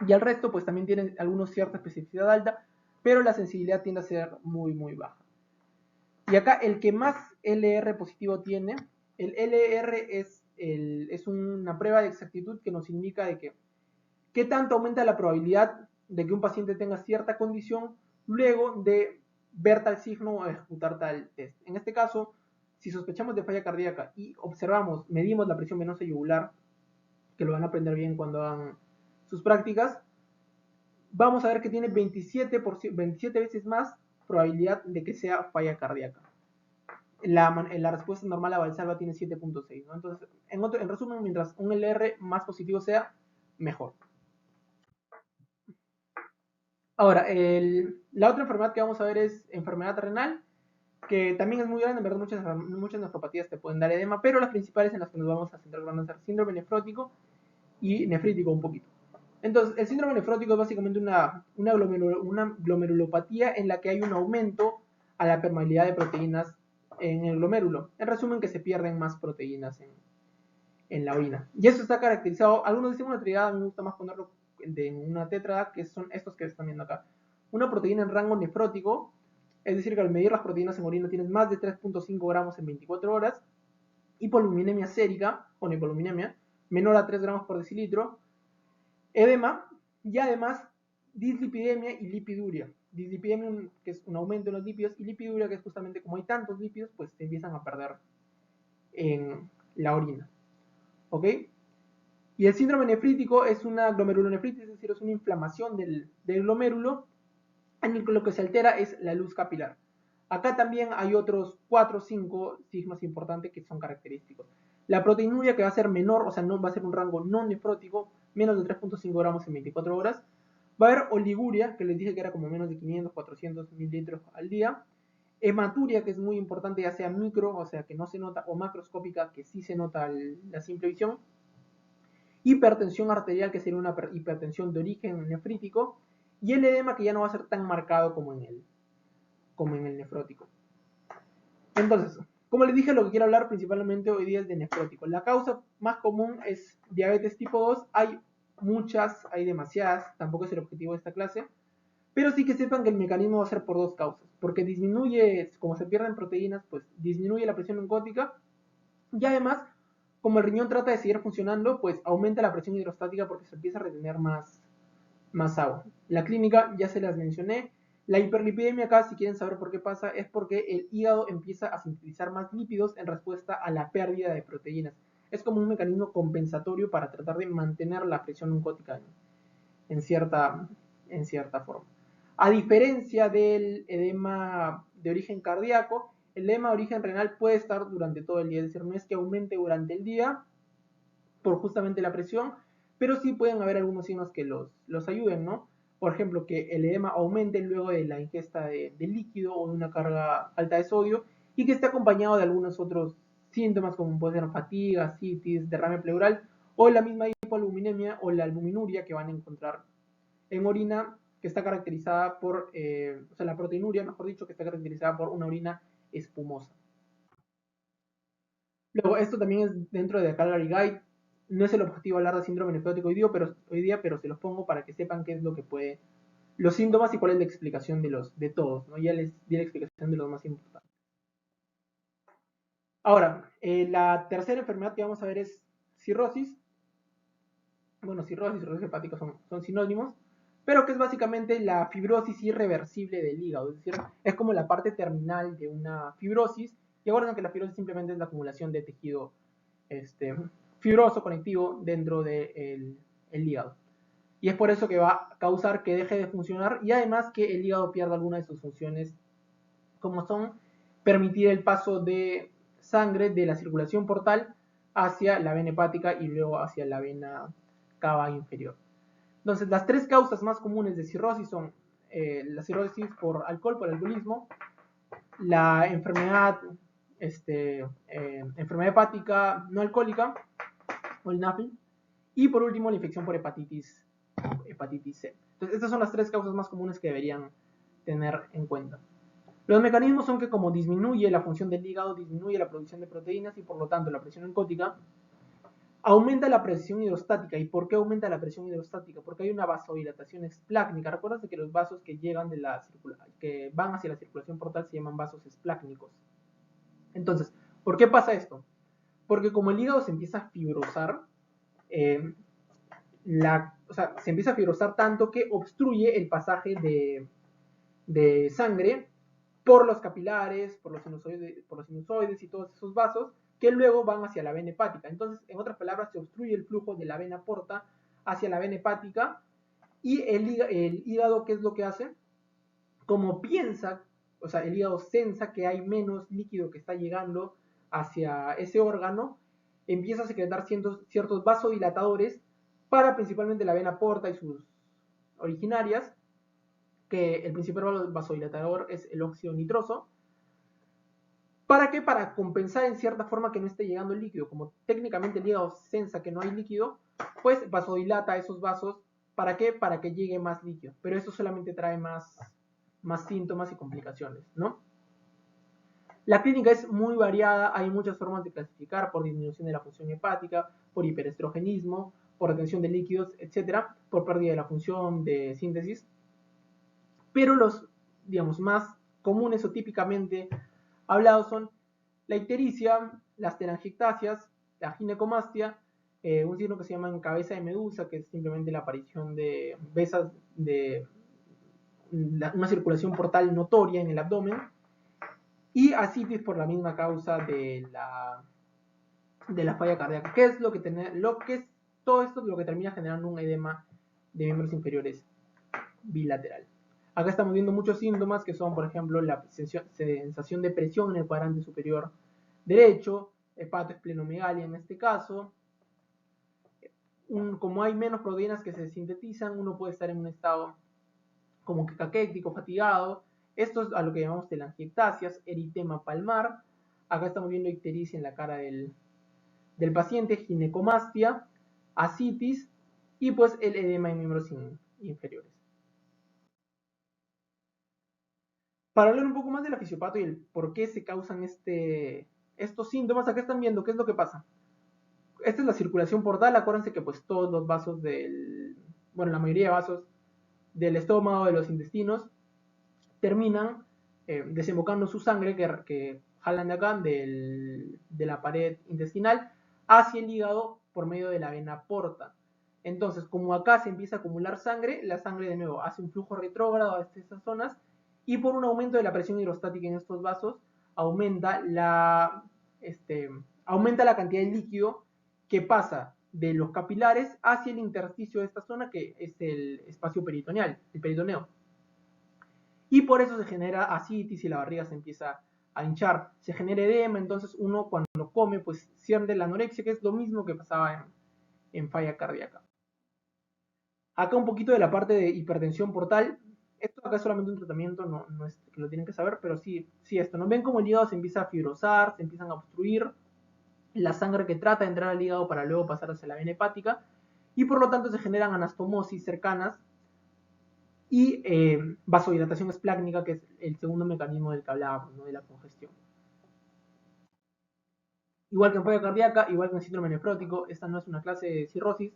Y el resto pues también tienen algunos cierta especificidad alta, pero la sensibilidad tiende a ser muy, muy baja. Y acá el que más LR positivo tiene, el LR es una prueba de exactitud que nos indica de que qué tanto aumenta la probabilidad de que un paciente tenga cierta condición luego de ver tal signo o ejecutar tal test. En este caso, si sospechamos de falla cardíaca y observamos, medimos la presión venosa yugular, que lo van a aprender bien cuando hagan sus prácticas, vamos a ver que tiene 27 veces más probabilidad de que sea falla cardíaca. La respuesta normal a Valsalva tiene 7.6, ¿no? Entonces, en resumen, mientras un LR más positivo sea, mejor. Ahora, la otra enfermedad que vamos a ver es enfermedad renal, que también es muy grande, en verdad muchas nefropatías te pueden dar edema, pero las principales en las que nos vamos a centrar van a ser síndrome nefrótico y nefrítico un poquito. Entonces, el síndrome nefrótico es básicamente una glomerulopatía en la que hay un aumento a la permeabilidad de proteínas en el glomérulo. En resumen, que se pierden más proteínas en la orina. Y eso está caracterizado, algunos dicen una triada, a mí me gusta más ponerlo en una tétrada, que son estos que están viendo acá. Una proteína en rango nefrótico, es decir, que al medir las proteínas en orina tienes más de 3.5 gramos en 24 horas, hipoluminemia sérica, con hipoluminemia, menor a 3 gramos por decilitro, edema, y además dislipidemia y lipiduria. Dislipidemia, que es un aumento en los lípidos, y lipiduria, que es justamente como hay tantos lípidos, pues se empiezan a perder en la orina. ¿Ok? Y el síndrome nefrítico es una glomerulonefritis, es decir, es una inflamación del glomérulo, en el que lo que se altera es la luz capilar. Acá también hay otros 4 o 5 signos importantes que son característicos. La proteinuria, que va a ser menor, o sea, no va a ser un rango no nefrótico, menos de 3.5 gramos en 24 horas. Va a haber oliguria, que les dije que era como menos de 500, 400 mililitros al día. Hematuria, que es muy importante, ya sea micro, o sea, que no se nota, o macroscópica, que sí se nota la simple visión. Hipertensión arterial, que sería una hipertensión de origen nefrítico, y el edema, que ya no va a ser tan marcado como en el nefrótico. Entonces, como les dije, lo que quiero hablar principalmente hoy día es de nefrótico. La causa más común es diabetes tipo 2. Hay muchas, hay demasiadas, tampoco es el objetivo de esta clase, pero sí que sepan que el mecanismo va a ser por 2 causas, porque disminuye, como se pierden proteínas, pues disminuye la presión oncótica, y además como el riñón trata de seguir funcionando, pues aumenta la presión hidrostática porque se empieza a retener más agua. La clínica ya se las mencioné. La hiperlipidemia acá, si quieren saber por qué pasa, es porque el hígado empieza a sintetizar más lípidos en respuesta a la pérdida de proteínas. Es como un mecanismo compensatorio para tratar de mantener la presión oncótica en cierta forma. A diferencia del edema de origen cardíaco, el edema de origen renal puede estar durante todo el día, es decir, no es que aumente durante el día por justamente la presión, pero sí pueden haber algunos signos que los ayuden, ¿no? Por ejemplo, que el edema aumente luego de la ingesta de líquido o de una carga alta de sodio y que esté acompañado de algunos otros síntomas como puede ser fatiga, citis, derrame pleural o la misma hipoaluminemia o la albuminuria que van a encontrar en orina que está caracterizada por, o sea, la proteinuria, mejor dicho, que está caracterizada por una orina espumosa. Luego, esto también es dentro de Calgary Guide. No es el objetivo hablar de síndrome nefrótico hoy día, pero se los pongo para que sepan qué es lo que puede, los síntomas y cuál es la explicación de todos, ¿no? Ya les di la explicación de los más importantes. Ahora, la tercera enfermedad que vamos a ver es cirrosis. Bueno, cirrosis y cirrosis hepática son sinónimos, pero que es básicamente la fibrosis irreversible del hígado, es decir, es como la parte terminal de una fibrosis, y acuérdense que la fibrosis simplemente es la acumulación de tejido fibroso conectivo dentro del hígado. Y es por eso que va a causar que deje de funcionar y además que el hígado pierda alguna de sus funciones, como son permitir el paso de sangre de la circulación portal hacia la vena hepática y luego hacia la vena cava inferior. Entonces, las tres causas más comunes de cirrosis son la cirrosis por alcohol, por alcoholismo, la enfermedad hepática no alcohólica, o el NAFI, y por último la infección por hepatitis C. Entonces, estas son las tres causas más comunes que deberían tener en cuenta. Los mecanismos son que como disminuye la función del hígado, disminuye la producción de proteínas y por lo tanto la presión oncótica, aumenta la presión hidrostática. ¿Y por qué aumenta la presión hidrostática? Porque hay una vasodilatación esplácnica. Recuerda que los vasos que llegan que van hacia la circulación portal se llaman vasos esplácnicos. Entonces, ¿por qué pasa esto? Porque como el hígado se empieza a fibrosar, se empieza a fibrosar tanto que obstruye el pasaje de sangre por los capilares, por los sinusoides y todos esos vasos que luego van hacia la vena hepática. Entonces, en otras palabras, se obstruye el flujo de la vena porta hacia la vena hepática y el hígado, ¿qué es lo que hace? Como piensa, o sea, el hígado sensa que hay menos líquido que está llegando hacia ese órgano, empieza a secretar ciertos vasodilatadores para principalmente la vena porta y sus originarias, que el principal vasodilatador es el óxido nitroso. ¿Para qué? Para compensar en cierta forma que no esté llegando el líquido. Como técnicamente el hígado sensa que no hay líquido, pues vasodilata esos vasos. ¿Para qué? Para que llegue más líquido. Pero eso solamente trae más síntomas y complicaciones, ¿no? La clínica es muy variada, hay muchas formas de clasificar por disminución de la función hepática, por hiperestrogenismo, por retención de líquidos, etcétera, por pérdida de la función de síntesis. Pero los, digamos, más comunes o típicamente hablados son la ictericia, las telangiectasias, la ginecomastia, un signo que se llama cabeza de medusa, que es simplemente la aparición de besas de una circulación portal notoria en el abdomen, y asitis por la misma causa de la falla cardíaca. ¿Qué es todo esto es lo que termina generando un edema de miembros inferiores bilateral? Acá estamos viendo muchos síntomas que son, por ejemplo, la sensación de presión en el cuadrante superior derecho, hepatoesplenomegalia en este caso. Como hay menos proteínas que se sintetizan, uno puede estar en un estado como que caquético, fatigado. Esto es a lo que llamamos telangiectasias, eritema palmar. Acá estamos viendo ictericia en la cara del paciente, ginecomastia, asitis y pues el edema en miembros inferiores. Para hablar un poco más de la fisiopato y el por qué se causan estos síntomas, acá están viendo qué es lo que pasa. Esta es la circulación portal, acuérdense que pues todos los vasos la mayoría de vasos del estómago, de los intestinos, terminan desembocando su sangre que jalan de acá, de la pared intestinal, hacia el hígado por medio de la vena porta. Entonces, como acá se empieza a acumular sangre, la sangre de nuevo hace un flujo retrógrado a estas zonas y por un aumento de la presión hidrostática en estos vasos aumenta la cantidad de líquido que pasa de los capilares hacia el intersticio de esta zona que es el espacio peritoneal, el peritoneo. Y por eso se genera ascitis y la barriga se empieza a hinchar, se genera edema, entonces uno cuando come pues siente la anorexia, que es lo mismo que pasaba en falla cardíaca. Acá un poquito de la parte de hipertensión portal. Esto acá es solamente un tratamiento, no es que lo tienen que saber, pero sí esto. ¿No ven cómo el hígado se empieza a fibrosar, se empiezan a obstruir la sangre que trata de entrar al hígado para luego pasar hacia la vena hepática? Y por lo tanto se generan anastomosis cercanas y vasodilatación esplácnica, que es el segundo mecanismo del que hablábamos, ¿no? De la congestión. Igual que en falla cardíaca, igual que en síndrome nefrótico, esta no es una clase de cirrosis,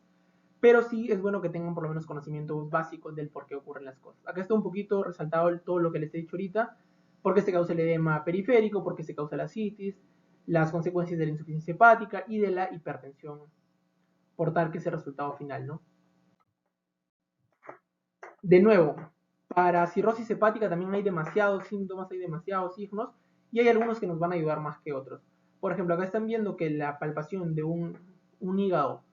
pero sí es bueno que tengan por lo menos conocimientos básicos del por qué ocurren las cosas. Acá está un poquito resaltado todo lo que les he dicho ahorita, por qué se causa el edema periférico, por qué se causa la ascitis, las consecuencias de la insuficiencia hepática y de la hipertensión portal, que es el resultado final, ¿no? De nuevo, para cirrosis hepática también hay demasiados síntomas, hay demasiados signos, y hay algunos que nos van a ayudar más que otros. Por ejemplo, acá están viendo que la palpación de un hígado,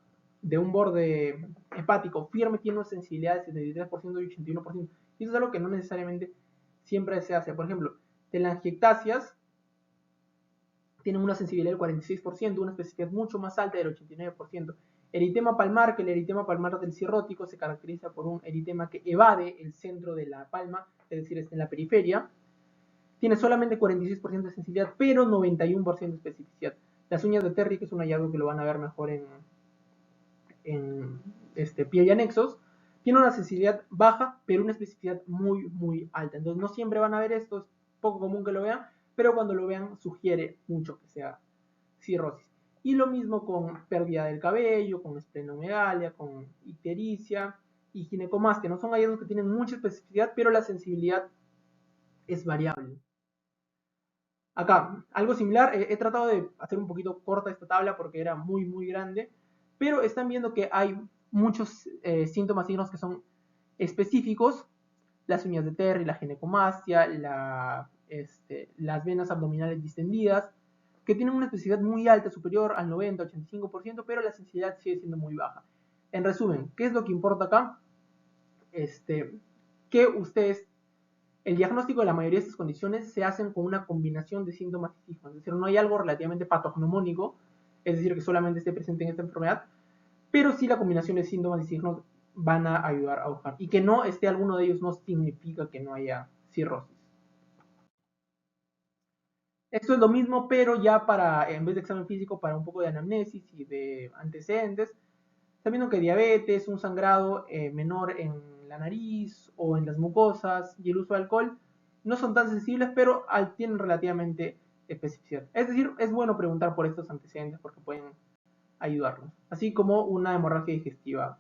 de un borde hepático firme, tiene una sensibilidad de 73% y 81%. Y eso es algo que no necesariamente siempre se hace. Por ejemplo, telangiectasias tienen una sensibilidad del 46%, una especificidad mucho más alta del 89%. Eritema palmar, que el eritema palmar del cirrótico se caracteriza por un eritema que evade el centro de la palma, es decir, está en la periferia. Tiene solamente 46% de sensibilidad, pero 91% de especificidad. Las uñas de Terry, que es un hallazgo que lo van a ver mejor en pie y anexos, tiene una sensibilidad baja, pero una especificidad muy, muy alta. Entonces no siempre van a ver esto, es poco común que lo vean, pero cuando lo vean sugiere mucho que sea cirrosis. Y lo mismo con pérdida del cabello, con esplenomegalia, con ictericia y ginecomastia. No son hallazgos que tienen mucha especificidad, pero la sensibilidad es variable. Acá, algo similar, he tratado de hacer un poquito corta esta tabla porque era muy, muy grande, pero están viendo que hay muchos síntomas, signos que son específicos, las uñas de Terry, la ginecomastia, las venas abdominales distendidas, que tienen una especificidad muy alta, superior al 90-85%, pero la sensibilidad sigue siendo muy baja. En resumen, ¿qué es lo que importa acá? Que ustedes, el diagnóstico de la mayoría de estas condiciones se hacen con una combinación de síntomas y signos, es decir, no hay algo relativamente patognomónico, es decir, que solamente esté presente en esta enfermedad, pero sí la combinación de síntomas y signos van a ayudar a buscar. Y que no esté alguno de ellos no significa que no haya cirrosis. Esto es lo mismo, pero ya para, en vez de examen físico, para un poco de anamnesis y de antecedentes. Está viendo que diabetes, un sangrado menor en la nariz o en las mucosas y el uso de alcohol no son tan sensibles, pero tienen relativamente especificidad. Es decir, es bueno preguntar por estos antecedentes porque pueden ayudarnos. Así como una hemorragia digestiva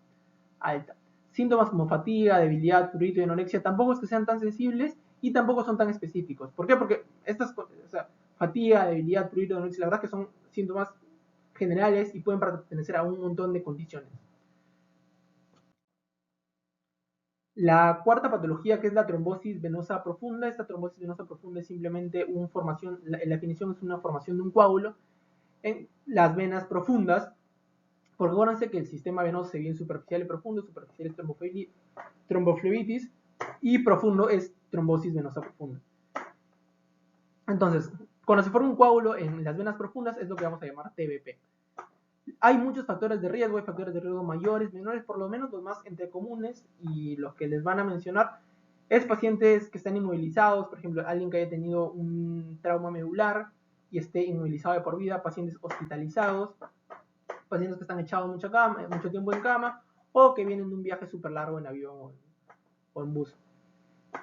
alta. Síntomas como fatiga, debilidad, prurito y anorexia tampoco es que sean tan sensibles y tampoco son tan específicos. ¿Por qué? Porque estas, fatiga, debilidad, prurito y anorexia, la verdad es que son síntomas generales y pueden pertenecer a un montón de condiciones. La cuarta patología, que es la trombosis venosa profunda. Esta trombosis venosa profunda es simplemente una formación, la definición es una formación de un coágulo en las venas profundas, porque acuérdense que el sistema venoso se divide en superficial y profundo. Superficial es tromboflebitis y profundo es trombosis venosa profunda. Entonces, cuando se forma un coágulo en las venas profundas es lo que vamos a llamar TBP. Hay muchos factores de riesgo, hay factores de riesgo mayores, menores, por lo menos los más entre comunes, y los que les van a mencionar es pacientes que están inmovilizados, por ejemplo, alguien que haya tenido un trauma medular y esté inmovilizado de por vida, pacientes hospitalizados, pacientes que están echados mucho tiempo en cama, o que vienen de un viaje súper largo en avión o en bus.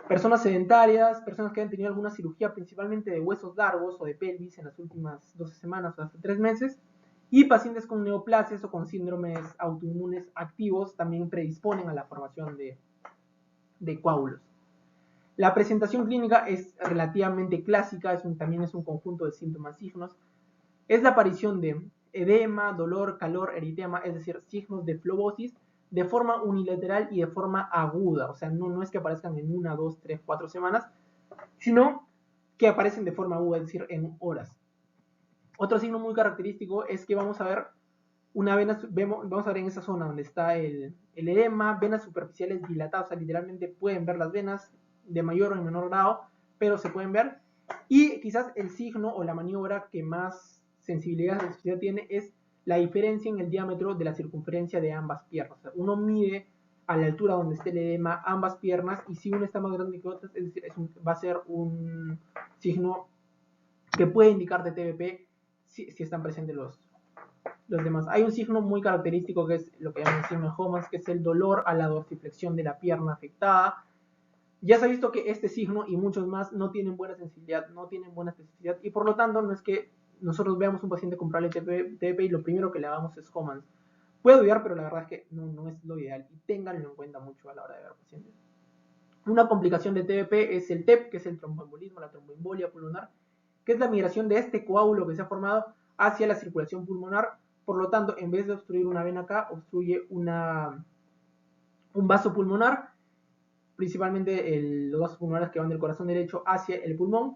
Personas sedentarias, personas que hayan tenido alguna cirugía, principalmente de huesos largos o de pelvis en las últimas 12 semanas o hasta 3 meses, y pacientes con neoplasias o con síndromes autoinmunes activos también predisponen a la formación de coágulos. La presentación clínica es relativamente clásica, también es un conjunto de síntomas y signos. Es la aparición de edema, dolor, calor, eritema, es decir, signos de flebosis de forma unilateral y de forma aguda. O sea, no es que aparezcan en 1, 2, 3, 4 semanas, sino que aparecen de forma aguda, es decir, en horas. Otro signo muy característico es que vamos a ver una vena, vamos a ver en esa zona donde está el edema, venas superficiales dilatadas, o sea, literalmente pueden ver las venas de mayor o menor grado, pero se pueden ver. Y quizás el signo o la maniobra que más sensibilidad tiene es la diferencia en el diámetro de la circunferencia de ambas piernas. O sea, uno mide a la altura donde esté el edema ambas piernas, y si una está más grande que otra, es decir, va a ser un signo que puede indicar de TBP si están presentes los demás. Hay un signo muy característico que es lo que llaman el signo de Homans, que es el dolor a la dorsiflexión de la pierna afectada. Ya se ha visto que este signo y muchos más no tienen buena sensibilidad, no tienen buena especificidad, y por lo tanto no es que nosotros veamos un paciente con probable TBP y lo primero que le hagamos es Homans. Puede ayudar, pero la verdad es que no es lo ideal, y ténganlo en cuenta mucho a la hora de ver pacientes. Una complicación de TBP es el TEP, que es el tromboembolismo, la tromboembolia pulmonar, que es la migración de este coágulo que se ha formado hacia la circulación pulmonar. Por lo tanto, en vez de obstruir una vena acá, obstruye un vaso pulmonar, principalmente los vasos pulmonares que van del corazón derecho hacia el pulmón,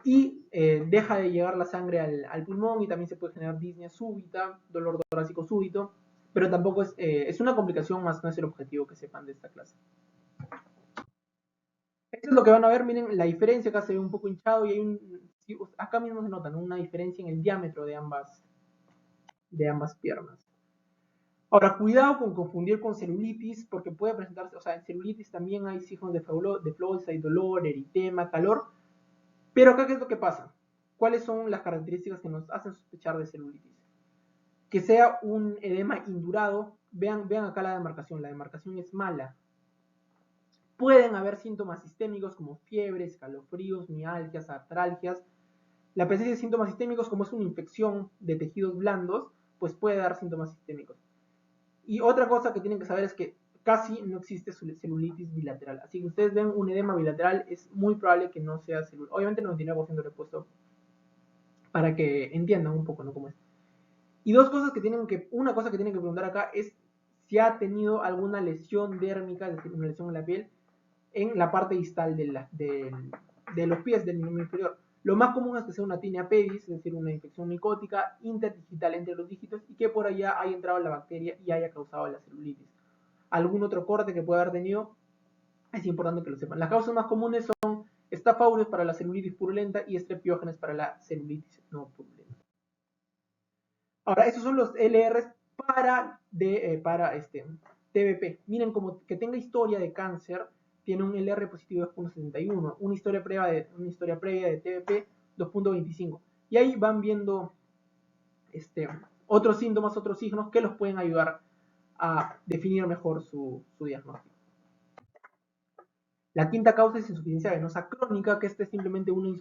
y deja de llegar la sangre al pulmón, y también se puede generar disnea súbita, dolor torácico súbito, pero tampoco es una complicación, más no es el objetivo que sepan de esta clase. Esto es lo que van a ver, miren la diferencia, acá se ve un poco hinchado y hay acá mismo se nota, ¿no?, una diferencia en el diámetro de ambas piernas. Ahora, cuidado con confundir con celulitis, porque puede presentarse, o sea, en celulitis también hay signos de flebosis, hay dolor, eritema, calor, pero acá, ¿qué es lo que pasa? ¿Cuáles son las características que nos hacen sospechar de celulitis? Que sea un edema indurado. Vean acá la demarcación es mala. Pueden haber síntomas sistémicos como fiebre, escalofríos, mialgias, artralgias. La presencia de síntomas sistémicos, como es una infección de tejidos blandos, pues puede dar síntomas sistémicos. Y otra cosa que tienen que saber es que casi no existe celulitis bilateral. Así que ustedes ven un edema bilateral, es muy probable que no sea celulitis. Obviamente 99% lo he puesto para que entiendan un poco, ¿no?, cómo es. Y una cosa que tienen que preguntar acá es si ha tenido alguna lesión dérmica, es decir, una lesión en la piel, en la parte distal de los pies, del miembro inferior. Lo más común es que sea una tinea pedis, es decir, una infección micótica interdigital entre los dígitos, y que por allá haya entrado la bacteria y haya causado la celulitis. Algún otro corte que pueda haber tenido, es importante que lo sepan. Las causas más comunes son Staph aureus para la celulitis purulenta y Streptococcus para la celulitis no purulenta. Ahora, estos son los LRs para TBP. Miren, como que tenga historia de cáncer, tiene un LR positivo de 2.71, una historia previa de TBP 2.25. Y ahí van viendo otros síntomas, otros signos que los pueden ayudar a definir mejor su diagnóstico. La quinta causa es insuficiencia venosa crónica, que es simplemente una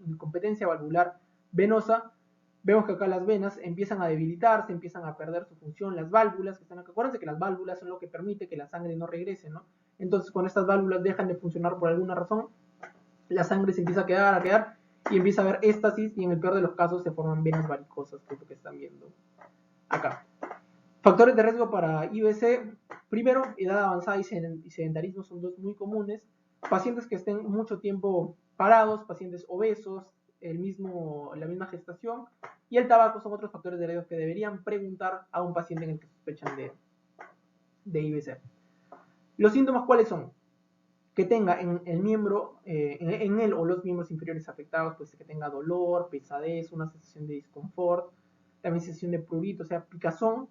incompetencia valvular venosa. Vemos que acá las venas empiezan a debilitarse, empiezan a perder su función, las válvulas que están acá. Acuérdense que las válvulas son lo que permite que la sangre no regrese, ¿no? Entonces, cuando estas válvulas dejan de funcionar por alguna razón, la sangre se empieza a quedar y empieza a haber éstasis, y en el peor de los casos se forman venas varicosas, que es lo que están viendo acá. Factores de riesgo para IBC. Primero, edad avanzada y sedentarismo son dos muy comunes. Pacientes que estén mucho tiempo parados, pacientes obesos, la misma gestación, y el tabaco son otros factores de riesgo que deberían preguntar a un paciente en el que sospechan de IBC. ¿Los síntomas cuáles son? Que tenga en el miembro, en él o los miembros inferiores afectados, pues que tenga dolor, pesadez, una sensación de disconfort, también sensación de prurito, o sea, picazón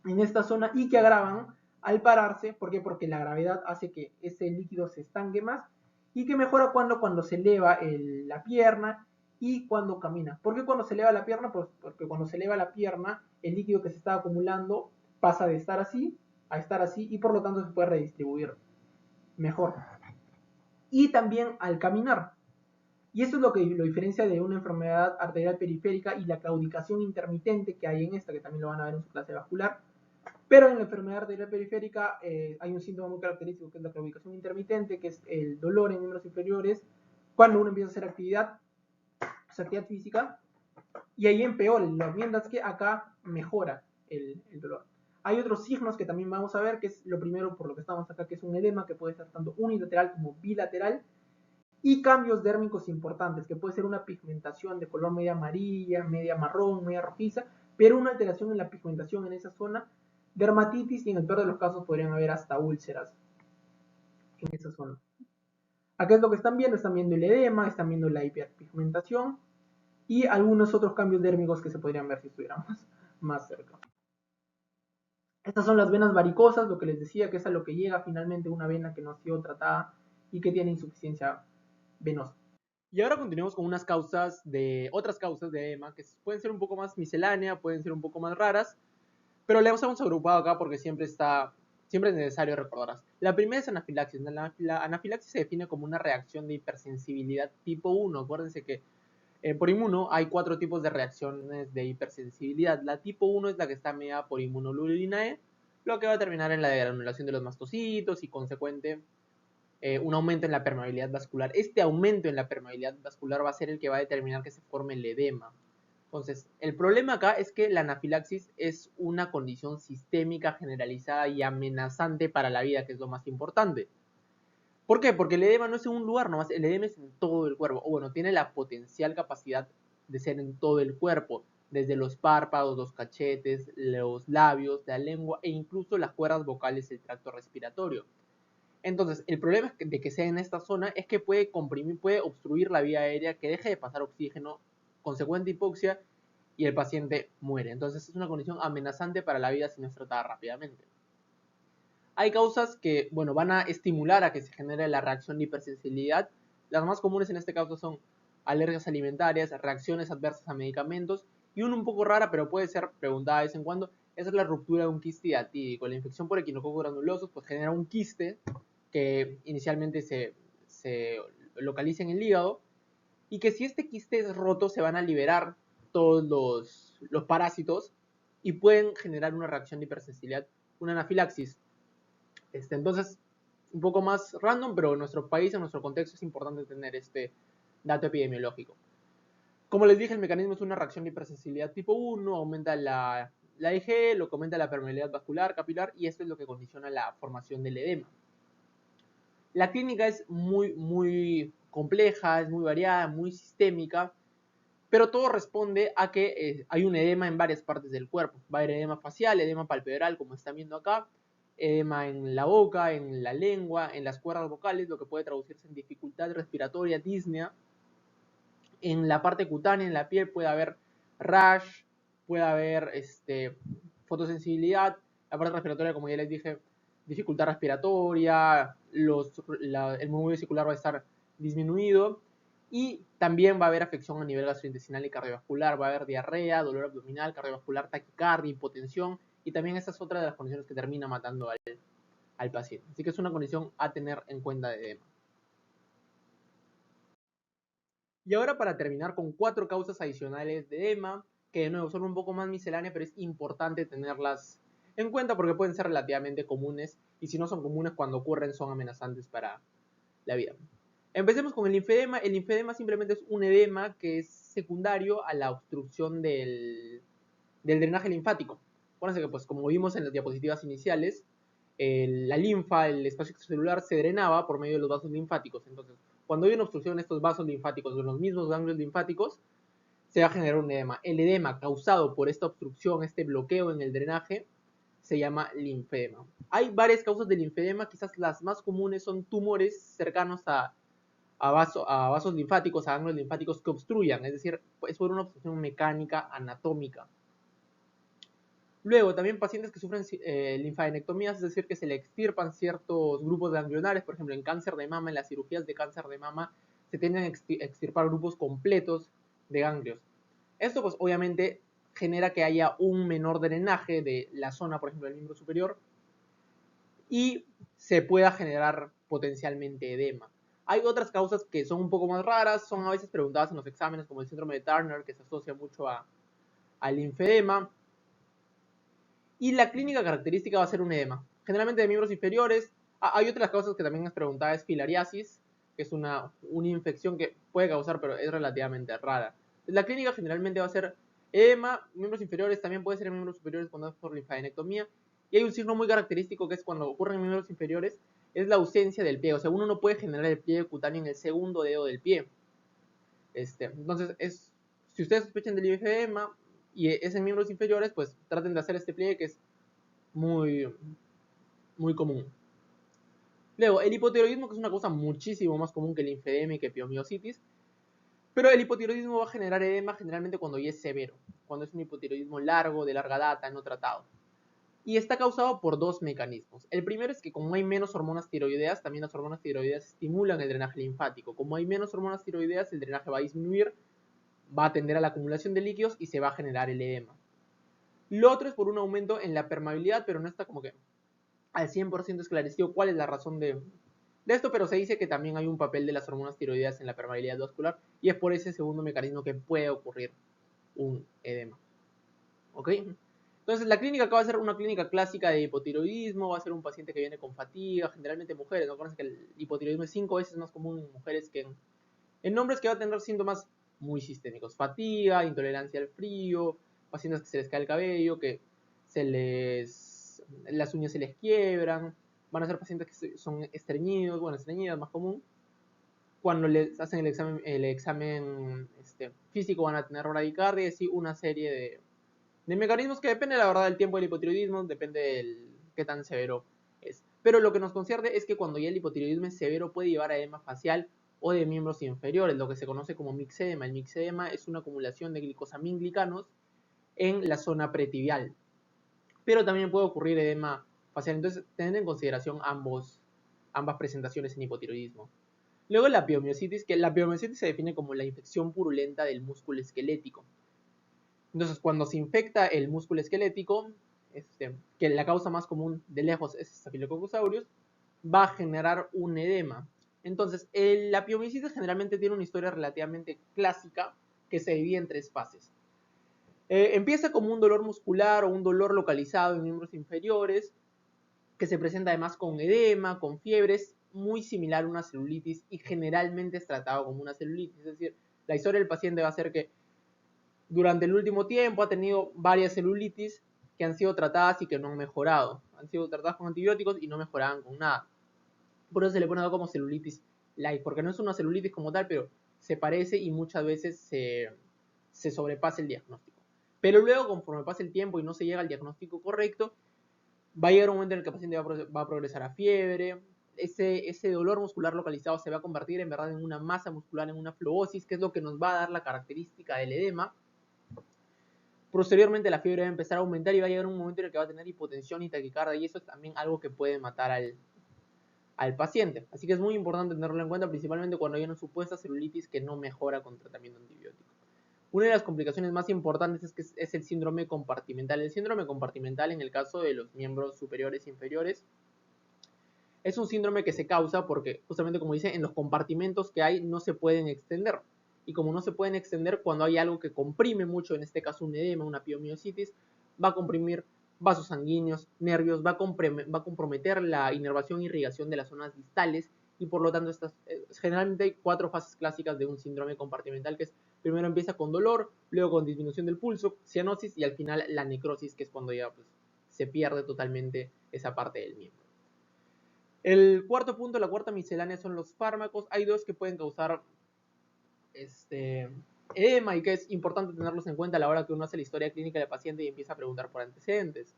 en esta zona, y que agravan al pararse. ¿Por qué? Porque la gravedad hace que ese líquido se estanque más, y que mejora cuando se eleva la pierna y cuando camina. ¿Por qué cuando se eleva la pierna? Pues porque cuando se eleva la pierna, el líquido que se está acumulando pasa de estar así a estar así, y por lo tanto se puede redistribuir mejor. Y también al caminar. Y eso es lo que lo diferencia de una enfermedad arterial periférica y la claudicación intermitente que hay en esta, que también lo van a ver en su clase vascular. Pero en la enfermedad arterial periférica hay un síntoma muy característico, que es la claudicación intermitente, que es el dolor en miembros inferiores cuando uno empieza a hacer actividad física, y ahí empeora, mientras que acá mejora el dolor. Hay otros signos que también vamos a ver, que es lo primero por lo que estamos acá, que es un edema que puede ser tanto unilateral como bilateral, y cambios dérmicos importantes, que puede ser una pigmentación de color media amarilla, media marrón, media rojiza, pero una alteración en la pigmentación en esa zona, dermatitis y en el peor de los casos podrían haber hasta úlceras en esa zona. Acá es lo que están viendo el edema, están viendo la hiperpigmentación y algunos otros cambios dérmicos que se podrían ver si estuviéramos más cerca. Estas son las venas varicosas, lo que les decía, que es a lo que llega finalmente una vena que no ha sido tratada y que tiene insuficiencia venosa. Y ahora continuamos con otras causas de edema que pueden ser un poco más misceláneas, pueden ser un poco más raras, pero las hemos agrupado acá porque siempre es necesario recordarlas. La primera es anafilaxis. La anafilaxis se define como una reacción de hipersensibilidad tipo 1. Acuérdense que por inmuno hay 4 tipos de reacciones de hipersensibilidad. La tipo 1 es la que está mediada por inmunoglobulina E, lo que va a terminar en la degranulación de los mastocitos y consecuente un aumento en la permeabilidad vascular. Este aumento en la permeabilidad vascular va a ser el que va a determinar que se forme el edema. Entonces, el problema acá es que la anafilaxis es una condición sistémica generalizada y amenazante para la vida, que es lo más importante. ¿Por qué? Porque el edema no es en un lugar nomás, el edema es en todo el cuerpo. O bueno, tiene la potencial capacidad de ser en todo el cuerpo, desde los párpados, los cachetes, los labios, la lengua e incluso las cuerdas vocales del tracto respiratorio. Entonces, el problema de que sea en esta zona es que puede comprimir, puede obstruir la vía aérea, que deje de pasar oxígeno, consecuente hipoxia, y el paciente muere. Entonces, es una condición amenazante para la vida si no es tratada rápidamente. Hay causas que, bueno, van a estimular a que se genere la reacción de hipersensibilidad. Las más comunes en este caso son alergias alimentarias, reacciones adversas a medicamentos, y una un poco rara, pero puede ser preguntada de vez en cuando, es la ruptura de un quiste hiatídico. La infección por equinococos granulosos pues genera un quiste que inicialmente se localiza en el hígado, y que si este quiste es roto se van a liberar todos los parásitos y pueden generar una reacción de hipersensibilidad, una anafilaxis. Entonces, un poco más random, pero en nuestro país, en nuestro contexto, es importante tener este dato epidemiológico. Como les dije, el mecanismo es una reacción de hipersensibilidad tipo 1, aumenta la IgE, lo que aumenta la permeabilidad vascular, capilar, y esto es lo que condiciona la formación del edema. La clínica es muy compleja, es muy variada, muy sistémica, pero todo responde a que hay un edema en varias partes del cuerpo. Va a haber edema facial, edema palpebral, como están viendo acá, edema en la boca, en la lengua, en las cuerdas vocales, lo que puede traducirse en dificultad respiratoria, disnea. En la parte cutánea, en la piel, puede haber rash, puede haber fotosensibilidad, la parte respiratoria, como ya les dije, dificultad respiratoria, el movimiento vesicular va a estar disminuido, y también va a haber afección a nivel gastrointestinal y cardiovascular, va a haber diarrea, dolor abdominal, cardiovascular, taquicardia, hipotensión, y también esta es otra de las condiciones que termina matando al paciente. Así que es una condición a tener en cuenta de edema. Y ahora para terminar con 4 causas adicionales de edema, que de nuevo son un poco más misceláneas, pero es importante tenerlas en cuenta porque pueden ser relativamente comunes, y si no son comunes cuando ocurren son amenazantes para la vida. Empecemos con el linfedema. El linfedema simplemente es un edema que es secundario a la obstrucción del drenaje linfático. Acuérdense que, pues, como vimos en las diapositivas iniciales, la linfa, el espacio extracelular, se drenaba por medio de los vasos linfáticos. Entonces, cuando hay una obstrucción en estos vasos linfáticos o en los mismos ganglios linfáticos, se va a generar un edema. El edema causado por esta obstrucción, este bloqueo en el drenaje, se llama linfedema. Hay varias causas del linfedema, quizás las más comunes son tumores cercanos a vasos linfáticos, a ganglios linfáticos que obstruyan, es decir, es por una obstrucción mecánica anatómica. Luego, también pacientes que sufren linfadenectomías, es decir, que se le extirpan ciertos grupos ganglionares, por ejemplo, en cáncer de mama, en las cirugías de cáncer de mama, se tienden a extirpar grupos completos de ganglios. Esto, pues, obviamente genera que haya un menor drenaje de la zona, por ejemplo, del miembro superior, y se pueda generar potencialmente edema. Hay otras causas que son un poco más raras, son a veces preguntadas en los exámenes, como el síndrome de Turner, que se asocia mucho al linfedema. Y la clínica característica va a ser un edema, generalmente de miembros inferiores. Hay otras causas que también es preguntada, es filariasis, que es una infección que puede causar, pero es relativamente rara. La clínica generalmente va a ser edema, miembros inferiores, también puede ser en miembros superiores cuando es por linfadenectomía. Y hay un signo muy característico que es cuando ocurre en miembros inferiores, es la ausencia del pliegue. O sea, uno no puede generar el pliegue cutáneo en el segundo dedo del pie. Entonces, si ustedes sospechan del linfedema y es en miembros inferiores, pues traten de hacer este pliegue que es muy, muy común. Luego, el hipotiroidismo, que es una cosa muchísimo más común que el linfedema y que piomiositis, pero el hipotiroidismo va a generar edema generalmente cuando ya es severo, cuando es un hipotiroidismo largo, de larga data, no tratado. Y está causado por dos mecanismos. El primero es que como hay menos hormonas tiroideas, también las hormonas tiroideas estimulan el drenaje linfático. Como hay menos hormonas tiroideas, el drenaje va a disminuir, va a tender a la acumulación de líquidos y se va a generar el edema. Lo otro es por un aumento en la permeabilidad, pero no está como que al 100% esclarecido cuál es la razón de esto, pero se dice que también hay un papel de las hormonas tiroideas en la permeabilidad vascular y es por ese segundo mecanismo que puede ocurrir un edema. ¿Ok? Entonces la clínica acá va a ser una clínica clásica de hipotiroidismo, va a ser un paciente que viene con fatiga, generalmente mujeres, ¿no? Acuérdense que el hipotiroidismo es 5 veces más común en mujeres que en hombres, que va a tener síntomas muy sistémicos, fatiga, intolerancia al frío, pacientes que se les cae el cabello, que las uñas se les quiebran, van a ser pacientes que son estreñidos, bueno, estreñidas más común. Cuando les hacen el examen físico van a tener bradicardia y así una serie de mecanismos que depende, la verdad, del tiempo del hipotiroidismo, depende del qué tan severo es. Pero lo que nos concierne es que cuando ya el hipotiroidismo es severo puede llevar a edema facial o de miembros inferiores, lo que se conoce como mixedema. El mixedema es una acumulación de glicosamínglicanos en la zona pretibial. Pero también puede ocurrir edema facial. Entonces, tened en consideración ambas presentaciones en hipotiroidismo. Luego la piomiositis, que la piomiositis se define como la infección purulenta del músculo esquelético. Entonces, cuando se infecta el músculo esquelético, que la causa más común de lejos es Staphylococcus aureus, va a generar un edema. Entonces, la piomiositis generalmente tiene una historia relativamente clásica que se divide en tres fases. Empieza como un dolor muscular o un dolor localizado en miembros inferiores, que se presenta además con edema, con fiebres, muy similar a una celulitis y generalmente es tratado como una celulitis. Es decir, la historia del paciente va a ser que durante el último tiempo ha tenido varias celulitis que han sido tratadas y que no han mejorado. Han sido tratadas con antibióticos y no mejoraban con nada. Por eso se le pone como celulitis light, porque no es una celulitis como tal, pero se parece y muchas veces se sobrepasa el diagnóstico. Pero luego, conforme pasa el tiempo y no se llega al diagnóstico correcto, va a llegar un momento en el que el paciente va a progresar a fiebre, ese dolor muscular localizado se va a convertir en verdad en una masa muscular, en una flebosis, que es lo que nos va a dar la característica del edema. Posteriormente la fiebre va a empezar a aumentar y va a llegar un momento en el que va a tener hipotensión y taquicardia, y eso es también algo que puede matar al paciente. Así que es muy importante tenerlo en cuenta, principalmente cuando hay una supuesta celulitis que no mejora con tratamiento antibiótico. Una de las complicaciones más importantes es que es el síndrome compartimental. El síndrome compartimental, en el caso de los miembros superiores e inferiores, es un síndrome que se causa porque, justamente como dice, en los compartimentos que hay no se pueden extender. Y como no se pueden extender, cuando hay algo que comprime mucho, en este caso un edema, una piomiositis, va a comprimir vasos sanguíneos, nervios, va a comprometer la inervación e irrigación de las zonas distales y por lo tanto generalmente hay 4 fases clásicas de un síndrome compartimental, que es primero empieza con dolor, luego con disminución del pulso, cianosis y al final la necrosis, que es cuando ya pues, se pierde totalmente esa parte del miembro. El cuarto punto, la cuarta miscelánea, son los fármacos. Hay dos que pueden causar edema y que es importante tenerlos en cuenta a la hora que uno hace la historia clínica del paciente y empieza a preguntar por antecedentes.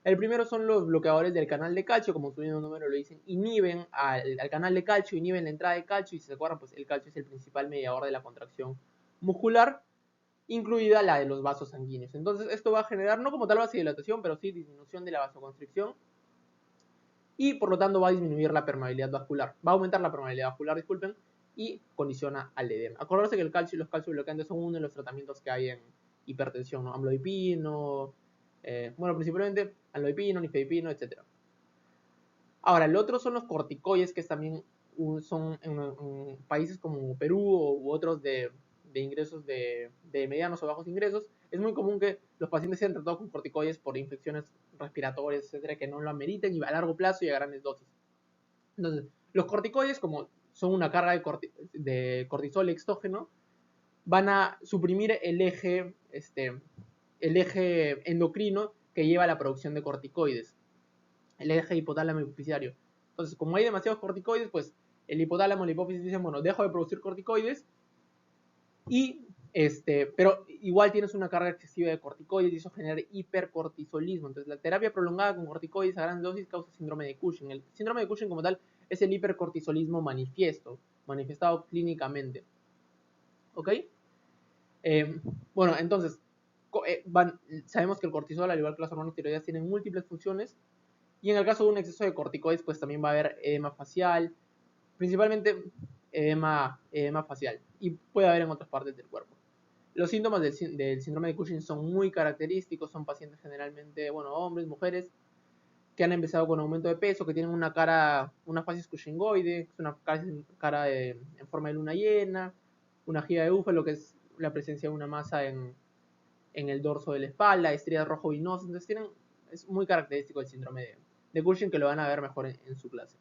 El primero son los bloqueadores del canal de calcio, como su mismo número lo dicen, inhiben al canal de calcio, inhiben la entrada de calcio, y si se acuerdan, pues el calcio es el principal mediador de la contracción muscular, incluida la de los vasos sanguíneos. Entonces esto va a generar, no como tal vasodilatación, pero sí disminución de la vasoconstricción, y por lo tanto va a disminuir la permeabilidad vascular. Va a aumentar la permeabilidad vascular, disculpen, y condiciona al edema. Acordarse que el calcio y los calciobloqueantes son uno de los tratamientos que hay en hipertensión, ¿no? Amlodipino, bueno, principalmente amlodipino, nifedipino, etc. Ahora, el otro son los corticoides, que también son en países como Perú u otros de ingresos de medianos o bajos ingresos, es muy común que los pacientes sean tratados con corticoides por infecciones respiratorias, etcétera, que no lo ameriten y a largo plazo y a grandes dosis. Entonces, los corticoides, como son una carga de cortisol exógeno, van a suprimir el eje endocrino que lleva a la producción de corticoides, el eje hipotálamo hipoficiario. Entonces, como hay demasiados corticoides, pues el hipotálamo y la hipófisis dicen, bueno, dejo de producir corticoides y pero igual tienes una carga excesiva de corticoides y eso genera hipercortisolismo. Entonces, la terapia prolongada con corticoides a gran dosis causa síndrome de Cushing. El síndrome de Cushing como tal es el hipercortisolismo manifestado clínicamente. ¿Ok? Bueno, entonces, sabemos que el cortisol, al igual que las hormonas tiroideas, tienen múltiples funciones. Y en el caso de un exceso de corticoides, pues también va a haber edema facial, principalmente edema facial. Y puede haber en otras partes del cuerpo. Los síntomas del síndrome de Cushing son muy característicos. Son pacientes generalmente, bueno, hombres, mujeres, que han empezado con aumento de peso, que tienen una facies cushingoide, es una cara en forma de luna llena, una gira de búfalo, que es la presencia de una masa en el dorso de la espalda, estrías rojo vinosas. Entonces es muy característico el síndrome de Cushing, que lo van a ver mejor en su clase.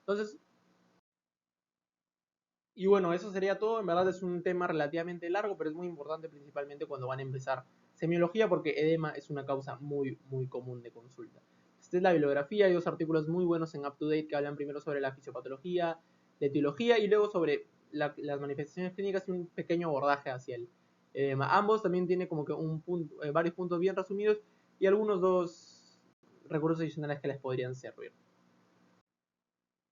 Entonces, y bueno, eso sería todo. En verdad es un tema relativamente largo, pero es muy importante principalmente cuando van a empezar semiología, porque edema es una causa muy, muy común de consulta. Esta es la bibliografía. Hay dos artículos muy buenos en UpToDate que hablan primero sobre la fisiopatología, la etiología y luego sobre las manifestaciones clínicas y un pequeño abordaje hacia el edema. Ambos también tienen como que varios puntos bien resumidos y algunos dos recursos adicionales que les podrían servir.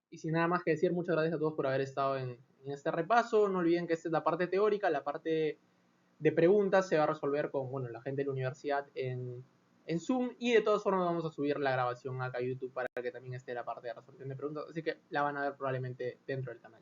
Y sin nada más que decir, muchas gracias a todos por haber estado en este repaso. No olviden que esta es la parte teórica, la parte de preguntas se va a resolver con la gente de la universidad en Zoom, y de todas formas vamos a subir la grabación acá a YouTube para que también esté la parte de resolución de preguntas, así que la van a ver probablemente dentro del canal.